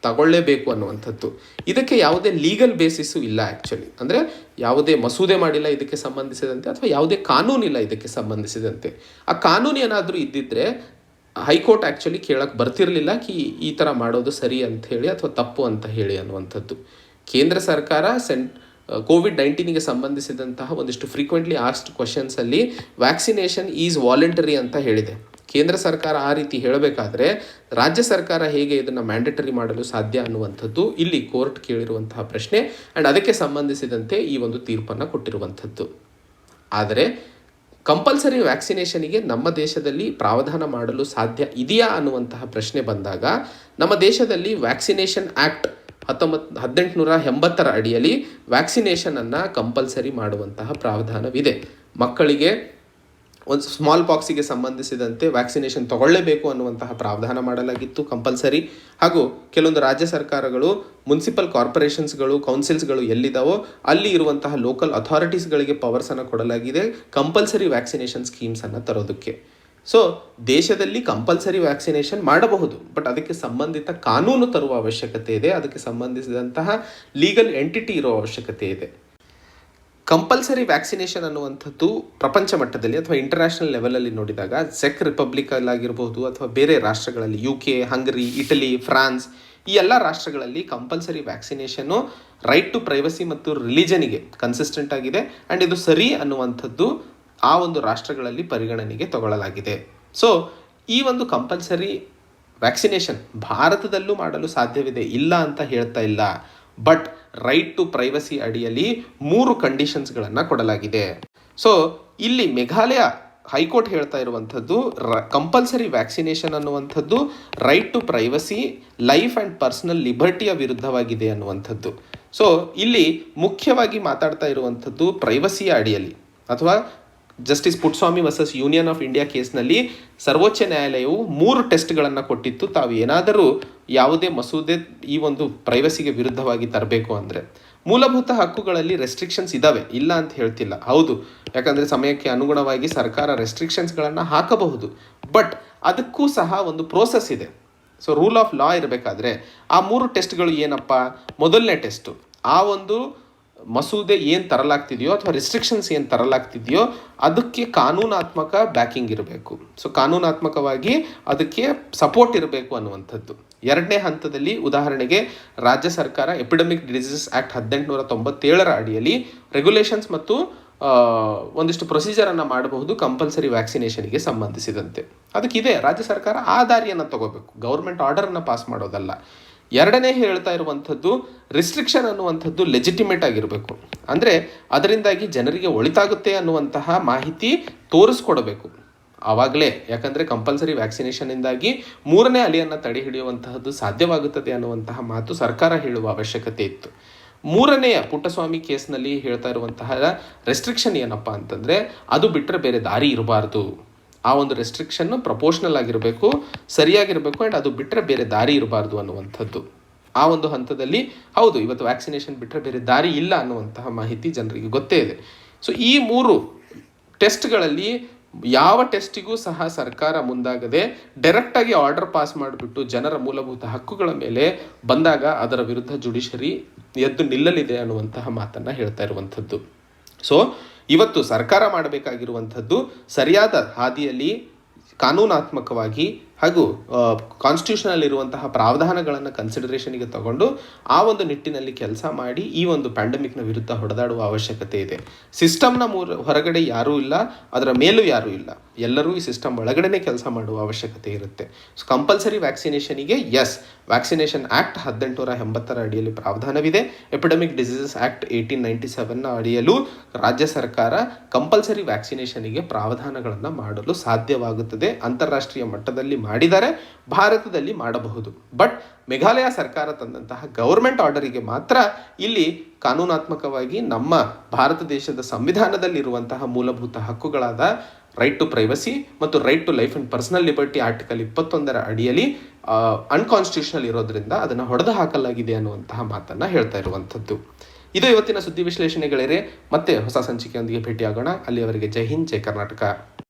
ತಗೊಳ್ಳೇಬೇಕು ಅನ್ನುವಂಥದ್ದು, ಇದಕ್ಕೆ ಯಾವುದೇ ಲೀಗಲ್ ಬೇಸಿಸ್ಸು ಇಲ್ಲ. ಆ್ಯಕ್ಚುಲಿ ಅಂದರೆ ಯಾವುದೇ ಮಸೂದೆ ಮಾಡಿಲ್ಲ ಇದಕ್ಕೆ ಸಂಬಂಧಿಸಿದಂತೆ ಅಥವಾ ಯಾವುದೇ ಕಾನೂನಿಲ್ಲ ಇದಕ್ಕೆ ಸಂಬಂಧಿಸಿದಂತೆ. ಆ ಕಾನೂನು ಏನಾದರೂ ಇದ್ದಿದ್ದರೆ ಹೈಕೋರ್ಟ್ ಆ್ಯಕ್ಚುಲಿ ಕೇಳಕ್ಕೆ ಬರ್ತಿರಲಿಲ್ಲ ಈ ಥರ ಮಾಡೋದು ಸರಿ ಅಂತ ಹೇಳಿ ಅಥವಾ ತಪ್ಪು ಅಂತ ಹೇಳಿ ಅನ್ನುವಂಥದ್ದು. ಕೇಂದ್ರ ಸರ್ಕಾರ COVID-19ಗೆ ಸಂಬಂಧಿಸಿದಂತಹ ಒಂದಿಷ್ಟು ಫ್ರೀಕ್ವೆಂಟ್ಲಿ ಆಸ್ಕ್ಡ್ ಕ್ವಶನ್ಸಲ್ಲಿ ವ್ಯಾಕ್ಸಿನೇಷನ್ ಈಸ್ ವಾಲಂಟರಿ ಅಂತ ಹೇಳಿದೆ. ಕೇಂದ್ರ ಸರ್ಕಾರ ಆ ರೀತಿ ಹೇಳಬೇಕಾದ್ರೆ ರಾಜ್ಯ ಸರ್ಕಾರ ಹೇಗೆ ಇದನ್ನು ಮ್ಯಾಂಡೇಟರಿ ಮಾಡಲು ಸಾಧ್ಯ ಅನ್ನುವಂಥದ್ದು ಇಲ್ಲಿ ಕೋರ್ಟ್ ಕೇಳಿರುವಂತಹ ಪ್ರಶ್ನೆ ಆ್ಯಂಡ್ ಅದಕ್ಕೆ ಸಂಬಂಧಿಸಿದಂತೆ ಈ ಒಂದು ತೀರ್ಪನ್ನು ಕೊಟ್ಟಿರುವಂಥದ್ದು. ಆದರೆ ಕಂಪಲ್ಸರಿ ವ್ಯಾಕ್ಸಿನೇಷನಿಗೆ ನಮ್ಮ ದೇಶದಲ್ಲಿ ಪ್ರಾವಧಾನ ಮಾಡಲು ಸಾಧ್ಯ ಇದೆಯಾ ಅನ್ನುವಂತಹ ಪ್ರಶ್ನೆ ಬಂದಾಗ ನಮ್ಮ ದೇಶದಲ್ಲಿ ವ್ಯಾಕ್ಸಿನೇಷನ್ ಆ್ಯಕ್ಟ್ 1880 ಅಡಿಯಲ್ಲಿ ವ್ಯಾಕ್ಸಿನೇಷನನ್ನು ಕಂಪಲ್ಸರಿ ಮಾಡುವಂತಹ ಪ್ರಾವಧಾನವಿದೆ. ಮಕ್ಕಳಿಗೆ ಒಂದು ಸ್ಮಾಲ್ ಪಾಕ್ಸಿಗೆ ಸಂಬಂಧಿಸಿದಂತೆ ವ್ಯಾಕ್ಸಿನೇಷನ್ ತಗೊಳ್ಳೇಬೇಕು ಅನ್ನುವಂತಹ ಪ್ರಾವಧಾನ ಮಾಡಲಾಗಿತ್ತು ಕಂಪಲ್ಸರಿ. ಹಾಗೂ ಕೆಲವೊಂದು ರಾಜ್ಯ ಸರ್ಕಾರಗಳು ಮುನ್ಸಿಪಲ್ ಕಾರ್ಪೊರೇಷನ್ಸ್ಗಳು ಕೌನ್ಸಿಲ್ಸ್ಗಳು ಎಲ್ಲಿದ್ದಾವೋ ಅಲ್ಲಿ ಇರುವಂತಹ ಲೋಕಲ್ ಅಥಾರಿಟೀಸ್ಗಳಿಗೆ ಪವರ್ಸನ್ನು ಕೊಡಲಾಗಿದೆ ಕಂಪಲ್ಸರಿ ವ್ಯಾಕ್ಸಿನೇಷನ್ ಸ್ಕೀಮ್ಸನ್ನು ತರೋದಕ್ಕೆ. ಸೊ ದೇಶದಲ್ಲಿ ಕಂಪಲ್ಸರಿ ವ್ಯಾಕ್ಸಿನೇಷನ್ ಮಾಡಬಹುದು, ಬಟ್ ಅದಕ್ಕೆ ಸಂಬಂಧಿತ ಕಾನೂನು ತರುವ ಅವಶ್ಯಕತೆ ಇದೆ, ಅದಕ್ಕೆ ಸಂಬಂಧಿಸಿದಂತಹ ಲೀಗಲ್ ಎಂಟಿಟಿ ಇರೋ ಅವಶ್ಯಕತೆ ಇದೆ. ಕಂಪಲ್ಸರಿ ವ್ಯಾಕ್ಸಿನೇಷನ್ ಅನ್ನುವಂಥದ್ದು ಪ್ರಪಂಚ ಮಟ್ಟದಲ್ಲಿ ಅಥವಾ ಇಂಟರ್ನ್ಯಾಷನಲ್ ಲೆವೆಲಲ್ಲಿ ನೋಡಿದಾಗ ಚೆಕ್ ರಿಪಬ್ಲಿಕಲ್ಲಾಗಿರ್ಬೋದು ಅಥವಾ ಬೇರೆ ರಾಷ್ಟ್ರಗಳಲ್ಲಿ UK, ಹಂಗರಿ, ಇಟಲಿ, ಫ್ರಾನ್ಸ್ ಈ ಎಲ್ಲ ರಾಷ್ಟ್ರಗಳಲ್ಲಿ ಕಂಪಲ್ಸರಿ ವ್ಯಾಕ್ಸಿನೇಷನ್ನು ರೈಟ್ ಟು ಪ್ರೈವಸಿ ಮತ್ತು ರಿಲಿಜನಿಗೆ ಕನ್ಸಿಸ್ಟೆಂಟ್ ಆಗಿದೆ ಆ್ಯಂಡ್ ಇದು ಸರಿ ಅನ್ನುವಂಥದ್ದು ಆ ಒಂದು ರಾಷ್ಟ್ರಗಳಲ್ಲಿ ಪರಿಗಣನೆಗೆ ತಗೊಳ್ಳಲಾಗಿದೆ. ಸೊ ಈ ಒಂದು ಕಂಪಲ್ಸರಿ ವ್ಯಾಕ್ಸಿನೇಷನ್ ಭಾರತದಲ್ಲೂ ಮಾಡಲು ಸಾಧ್ಯವಿದೆ, ಇಲ್ಲ ಅಂತ ಹೇಳ್ತಾ ಇಲ್ಲ, ಬಟ್ ರೈಟ್ ಟು ಪ್ರೈವಸಿ ಅಡಿಯಲ್ಲಿ 3 ಕಂಡೀಷನ್ಸ್ಗಳನ್ನು ಕೊಡಲಾಗಿದೆ. ಸೊ ಇಲ್ಲಿ ಮೇಘಾಲಯ ಹೈಕೋರ್ಟ್ ಹೇಳ್ತಾ ಇರುವಂಥದ್ದು ಕಂಪಲ್ಸರಿ ವ್ಯಾಕ್ಸಿನೇಷನ್ ಅನ್ನುವಂಥದ್ದು right to privacy, life and personal ಲಿಬರ್ಟಿಯ ವಿರುದ್ಧವಾಗಿದೆ ಅನ್ನುವಂಥದ್ದು. ಸೊ ಇಲ್ಲಿ ಮುಖ್ಯವಾಗಿ ಮಾತಾಡ್ತಾ ಇರುವಂಥದ್ದು ಪ್ರೈವಸಿಯ ಅಡಿಯಲ್ಲಿ ಅಥವಾ justice Puttaswamy versus union of India ಕೇಸ್ನಲ್ಲಿ ಸರ್ವೋಚ್ಚ ನ್ಯಾಯಾಲಯವು 3 ಟೆಸ್ಟ್ಗಳನ್ನು ಕೊಟ್ಟಿತ್ತು. ತಾವು ಏನಾದರೂ ಯಾವುದೇ ಮಸೂದೆ ಈ ಒಂದು ಪ್ರೈವಸಿಗೆ ವಿರುದ್ಧವಾಗಿ ತರಬೇಕು ಅಂದರೆ ಮೂಲಭೂತ ಹಕ್ಕುಗಳಲ್ಲಿ ರೆಸ್ಟ್ರಿಕ್ಷನ್ಸ್ ಇದ್ದಾವೆ, ಇಲ್ಲ ಅಂತ ಹೇಳ್ತಿಲ್ಲ, ಹೌದು, ಯಾಕಂದರೆ ಸಮಯಕ್ಕೆ ಅನುಗುಣವಾಗಿ ಸರ್ಕಾರ ರೆಸ್ಟ್ರಿಕ್ಷನ್ಸ್ಗಳನ್ನು ಹಾಕಬಹುದು, ಬಟ್ ಅದಕ್ಕೂ ಸಹ ಒಂದು ಪ್ರೋಸೆಸ್ ಇದೆ. ಸೊ ರೂಲ್ ಆಫ್ ಲಾ ಇರಬೇಕಾದ್ರೆ ಆ 3 ಟೆಸ್ಟ್ಗಳು ಏನಪ್ಪ? ಮೊದಲನೇ ಟೆಸ್ಟು ಆ ಒಂದು ಮಸೂದೆ ಏನು ತರಲಾಗ್ತಿದೆಯೋ ಅಥವಾ ರಿಸ್ಟ್ರಿಕ್ಷನ್ಸ್ ಏನು ತರಲಾಗ್ತಿದೆಯೋ ಅದಕ್ಕೆ ಕಾನೂನಾತ್ಮಕ ಬ್ಯಾಕಿಂಗ್ ಇರಬೇಕು. ಸೊ ಕಾನೂನಾತ್ಮಕವಾಗಿ ಅದಕ್ಕೆ ಸಪೋರ್ಟ್ ಇರಬೇಕು ಅನ್ನುವಂಥದ್ದು. ಎರಡನೇ ಹಂತದಲ್ಲಿ ಉದಾಹರಣೆಗೆ ರಾಜ್ಯ ಸರ್ಕಾರ ಎಪಿಡೆಮಿಕ್ ಡಿಸೀಸಸ್ ಆ್ಯಕ್ಟ್ 1897 ಅಡಿಯಲ್ಲಿ ರೆಗ್ಯುಲೇಷನ್ಸ್ ಮತ್ತು ಒಂದಿಷ್ಟು ಪ್ರೊಸೀಜರನ್ನು ಮಾಡಬಹುದು ಕಂಪಲ್ಸರಿ ವ್ಯಾಕ್ಸಿನೇಷನ್ಗೆ ಸಂಬಂಧಿಸಿದಂತೆ. ಅದಕ್ಕಿದೆ, ರಾಜ್ಯ ಸರ್ಕಾರ ಆ ದಾರಿಯನ್ನು ತಗೋಬೇಕು, ಗೌರ್ಮೆಂಟ್ ಆರ್ಡರನ್ನು ಪಾಸ್ ಮಾಡೋದಲ್ಲ. ಎರಡನೇ ಹೇಳ್ತಾ ಇರುವಂಥದ್ದು ರಿಸ್ಟ್ರಿಕ್ಷನ್ ಅನ್ನುವಂಥದ್ದು ಲೆಜಿಟಿಮೇಟ್ ಆಗಿರಬೇಕು, ಅಂದರೆ ಅದರಿಂದಾಗಿ ಜನರಿಗೆ ಒಳಿತಾಗುತ್ತೆ ಅನ್ನುವಂತಹ ಮಾಹಿತಿ ತೋರಿಸ್ಕೊಡಬೇಕು ಆವಾಗಲೇ. ಯಾಕಂದರೆ ಕಂಪಲ್ಸರಿ ವ್ಯಾಕ್ಸಿನೇಷನ್ನಿಂದಾಗಿ 3ನೇ ಅಲೆಯನ್ನು ತಡೆ ಹಿಡಿಯುವಂತಹದ್ದು ಸಾಧ್ಯವಾಗುತ್ತದೆ ಅನ್ನುವಂತಹ ಮಾತು ಸರ್ಕಾರ ಹೇಳುವ ಅವಶ್ಯಕತೆ ಇತ್ತು. 3ನೆಯ ಪುಟ್ಟಸ್ವಾಮಿ ಕೇಸ್ನಲ್ಲಿ ಹೇಳ್ತಾ ಇರುವಂತಹ ರೆಸ್ಟ್ರಿಕ್ಷನ್ ಏನಪ್ಪ ಅಂತಂದರೆ ಅದು ಬಿಟ್ಟರೆ ಬೇರೆ ದಾರಿ ಇರಬಾರ್ದು. ಆ ಒಂದು ರೆಸ್ಟ್ರಿಕ್ಷನ್ನು ಪ್ರಪೋರ್ಷನಲ್ ಆಗಿರಬೇಕು, ಸರಿಯಾಗಿರಬೇಕು, ಆ್ಯಂಡ್ ಅದು ಬಿಟ್ಟರೆ ಬೇರೆ ದಾರಿ ಇರಬಾರ್ದು ಅನ್ನುವಂಥದ್ದು. ಆ ಒಂದು ಹಂತದಲ್ಲಿ ಹೌದು, ಇವತ್ತು ವ್ಯಾಕ್ಸಿನೇಷನ್ ಬಿಟ್ಟರೆ ಬೇರೆ ದಾರಿ ಇಲ್ಲ ಅನ್ನುವಂತಹ ಮಾಹಿತಿ ಜನರಿಗೆ ಗೊತ್ತೇ ಇದೆ. ಸೊ ಈ 3 ಟೆಸ್ಟ್ಗಳಲ್ಲಿ ಯಾವ ಟೆಸ್ಟಿಗೂ ಸಹ ಸರ್ಕಾರ ಮುಂದಾಗದೆ ಡೈರೆಕ್ಟಾಗಿ ಆರ್ಡರ್ ಪಾಸ್ ಮಾಡಿಬಿಟ್ಟು ಜನರ ಮೂಲಭೂತ ಹಕ್ಕುಗಳ ಮೇಲೆ ಬಂದಾಗ ಅದರ ವಿರುದ್ಧ ಜುಡಿಷರಿ ಎದ್ದು ನಿಲ್ಲಲಿದೆ ಅನ್ನುವಂತಹ ಮಾತನ್ನು ಹೇಳ್ತಾ ಇರುವಂಥದ್ದು. ಸೊ ಇವತ್ತು ಸರ್ಕಾರ ಮಾಡಬೇಕಾಗಿರುವಂಥದ್ದು ಸರಿಯಾದ ಹಾದಿಯಲ್ಲಿ ಕಾನೂನಾತ್ಮಕವಾಗಿ ಹಾಗೂ ಕಾನ್ಸ್ಟಿಟ್ಯೂಷನಲ್ಲಿ ಇರುವಂತಹ ಪ್ರಾವಧಾನಗಳನ್ನು ಕನ್ಸಿಡರೇಷನ್ಗೆ ತಗೊಂಡು ಆ ಒಂದು ನಿಟ್ಟಿನಲ್ಲಿ ಕೆಲಸ ಮಾಡಿ ಈ ಒಂದು ಪ್ಯಾಂಡಮಿಕ್ನ ವಿರುದ್ಧ ಹೊಡೆದಾಡುವ ಅವಶ್ಯಕತೆ ಇದೆ. ಸಿಸ್ಟಮ್ನ ಹೊರಗಡೆ ಯಾರೂ ಇಲ್ಲ, ಅದರ ಮೇಲೂ ಯಾರೂ ಇಲ್ಲ, ಎಲ್ಲರೂ ಈ ಸಿಸ್ಟಮ್ ಒಳಗಡೆನೇ ಕೆಲಸ ಮಾಡುವ ಅವಶ್ಯಕತೆ ಇರುತ್ತೆ. ಸೊ ಕಂಪಲ್ಸರಿ ವ್ಯಾಕ್ಸಿನೇಷನಿಗೆ ವ್ಯಾಕ್ಸಿನೇಷನ್ ಆ್ಯಕ್ಟ್ 1880 ಅಡಿಯಲ್ಲಿ ಪ್ರಾವಧಾನವಿದೆ. ಎಪಿಡೆಮಿಕ್ ಡಿಸೀಸಸ್ ಆ್ಯಕ್ಟ್ 1897 ಅಡಿಯಲ್ಲೂ ರಾಜ್ಯ ಸರ್ಕಾರ ಕಂಪಲ್ಸರಿ ವ್ಯಾಕ್ಸಿನೇಷನಿಗೆ ಪ್ರಾವಧಾನಗಳನ್ನು ಮಾಡಲು ಸಾಧ್ಯವಾಗುತ್ತದೆ. ಅಂತಾರಾಷ್ಟ್ರೀಯ ಮಟ್ಟದಲ್ಲಿ ಮಾಡಿದರೆ ಭಾರತದಲ್ಲಿ ಮಾಡಬಹುದು. ಬಟ್ ಮೇಘಾಲಯ ಸರ್ಕಾರ ತಂದಂತಹ ಗವರ್ಮೆಂಟ್ ಆರ್ಡರಿಗೆ ಮಾತ್ರ ಇಲ್ಲಿ ಕಾನೂನಾತ್ಮಕವಾಗಿ ನಮ್ಮ ಭಾರತ ದೇಶದ ಸಂವಿಧಾನದಲ್ಲಿರುವಂತಹ ಮೂಲಭೂತ ಹಕ್ಕುಗಳಾದ ರೈಟ್ ಟು ಪ್ರೈವಸಿ ಮತ್ತು right to life and personal liberty article 21 ಅಡಿಯಲ್ಲಿ ಅನ್ಕಾನ್ಸ್ಟಿಟ್ಯೂಷನಲ್ ಇರೋದ್ರಿಂದ ಅದನ್ನು ಹೊಡೆದು ಹಾಕಲಾಗಿದೆ ಅನ್ನುವಂತಹ ಮಾತನ್ನು ಹೇಳ್ತಾ ಇರುವಂಥದ್ದು. ಇದು ಇವತ್ತಿನ ಸುದ್ದಿ ವಿಶ್ಲೇಷಣೆಗಳೇ. ಮತ್ತೆ ಹೊಸ ಸಂಚಿಕೆಯೊಂದಿಗೆ ಭೇಟಿಯಾಗೋಣ. ಅಲ್ಲಿಯವರೆಗೆ ಜೈ ಹಿಂದ್, ಜೈ ಕರ್ನಾಟಕ.